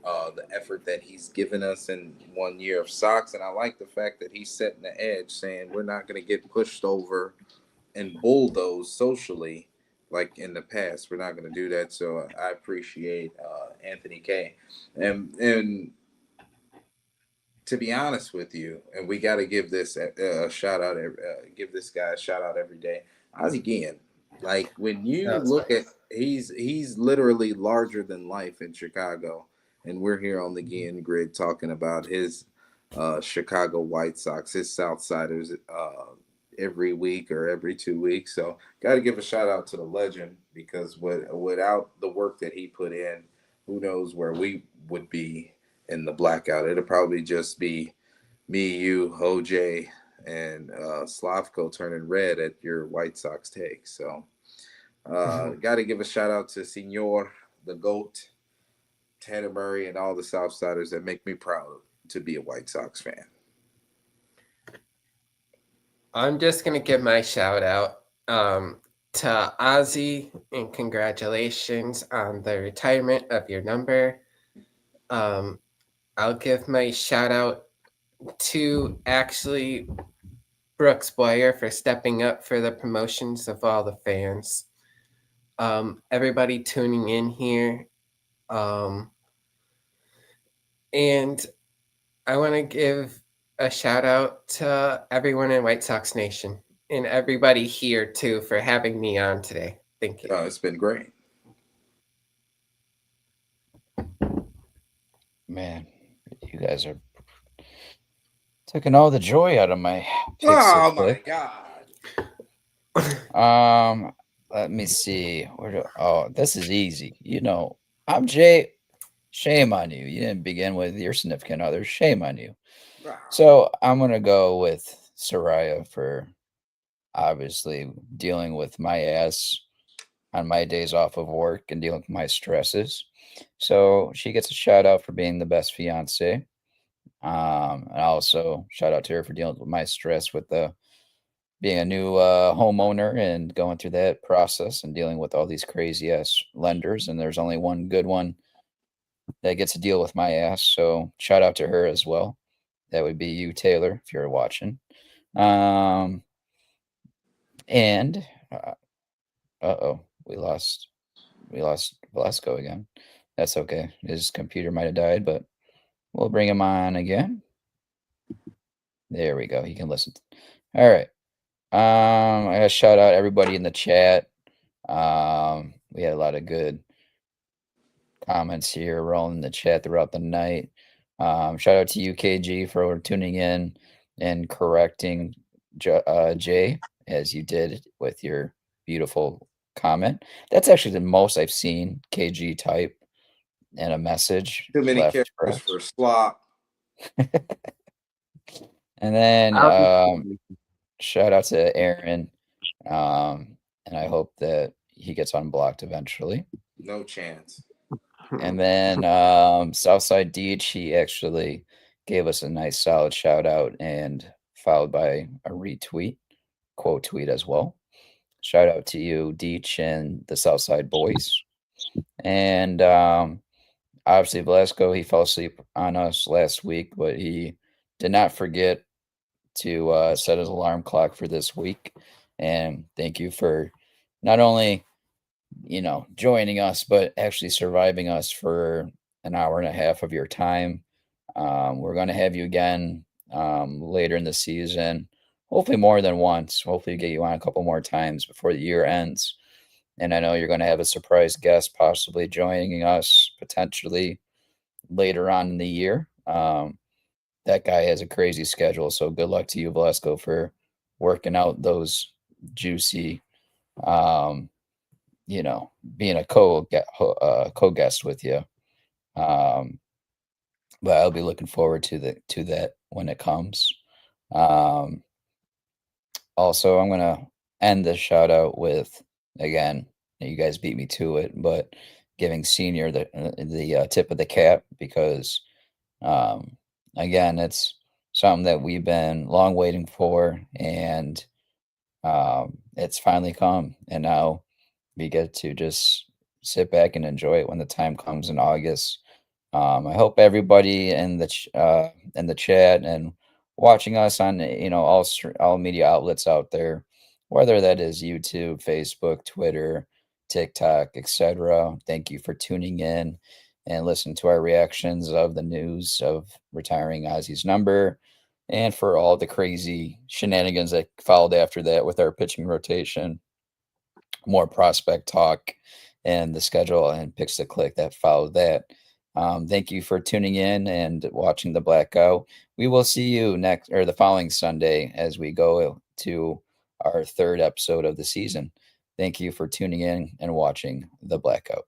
the effort that he's given us in 1 year of Sox, and I like the fact that he's setting the edge, saying we're not going to get pushed over and bulldozed socially like in the past. We're not going to do that. So I appreciate Anthony K. And to be honest with you, and we got to give this a shout out, give this guy a shout out every day. Ozzie Guillen, like when you look at, he's literally larger than life in Chicago, and we're here on the Guillen Grid talking about his Chicago White Sox, his Southsiders, every week or every 2 weeks. So got to give a shout out to the legend, because without the work that he put in, who knows where we would be in the blackout. It'll probably just be me, you, OJ, and Slavko turning red at your White Sox take. So got to give a shout out to Senor, the GOAT, Tanner Murray, and all the Southsiders that make me proud to be a White Sox fan. I'm just going to give my shout out to Ozzie, and congratulations on the retirement of your number. I'll give my shout out to actually Brooks Boyer for stepping up for the promotions of all the fans. Everybody tuning in here. And I want to give a shout out to everyone in White Sox Nation, and everybody here too for having me on today. Thank you. It's been great. Man, you guys are taking all the joy out of my picks. Oh my God. Let me see. This is easy. You know, I'm Jay. Shame on you. You didn't begin with your significant other. Shame on you. So I'm going to go with Soraya for obviously dealing with my ass on my days off of work and dealing with my stresses. So she gets a shout out for being the best fiance. And also shout out to her for dealing with my stress with being a new homeowner and going through that process and dealing with all these crazy ass lenders. And there's only one good one that gets to deal with my ass. So shout out to her as well. That would be you, Taylor, if you're watching. And we lost Velasco again. That's okay. His computer might have died, but we'll bring him on again. There we go. He can listen. All right. I gotta shout out everybody in the chat. We had a lot of good comments here rolling in the chat throughout the night. Shout out to UKG for tuning in and correcting Jay, as you did with your beautiful comment. That's actually the most I've seen KG type in a message. Too many characters for slop. And then shout out to Aaron. And I hope that he gets unblocked eventually. No chance. And then Southside Deech, he actually gave us a nice solid shout out and followed by a retweet, quote tweet as well. Shout out to you, Deech, and the Southside Boys. And obviously, Velasco, he fell asleep on us last week, but he did not forget to set his alarm clock for this week. And thank you for not only joining us, but actually surviving us for an hour and a half of your time. We're going to have you again later in the season, hopefully more than once. Hopefully, get you on a couple more times before the year ends. And I know you're going to have a surprise guest possibly joining us potentially later on in the year. That guy has a crazy schedule, so good luck to you, Velasco, for working out those juicy being a co-guest with you. But I'll be looking forward to that when it comes. Also, I'm gonna end this shout out with, again, you guys beat me to it, but giving Senior the tip of the cap because again, it's something that we've been long waiting for, and it's finally come, and now we get to just sit back and enjoy it when the time comes in August. I hope everybody in the chat and watching us on all media outlets out there, whether that is YouTube, Facebook, Twitter, TikTok, etc. Thank you for tuning in and listening to our reactions of the news of retiring Ozzie's number, and for all the crazy shenanigans that followed after that with our pitching rotation, more prospect talk, and the schedule and picks to click that followed that. Thank you for tuning in and watching the Blackout. We will see you the following Sunday as we go to our third episode of the season. Thank you for tuning in and watching the Blackout.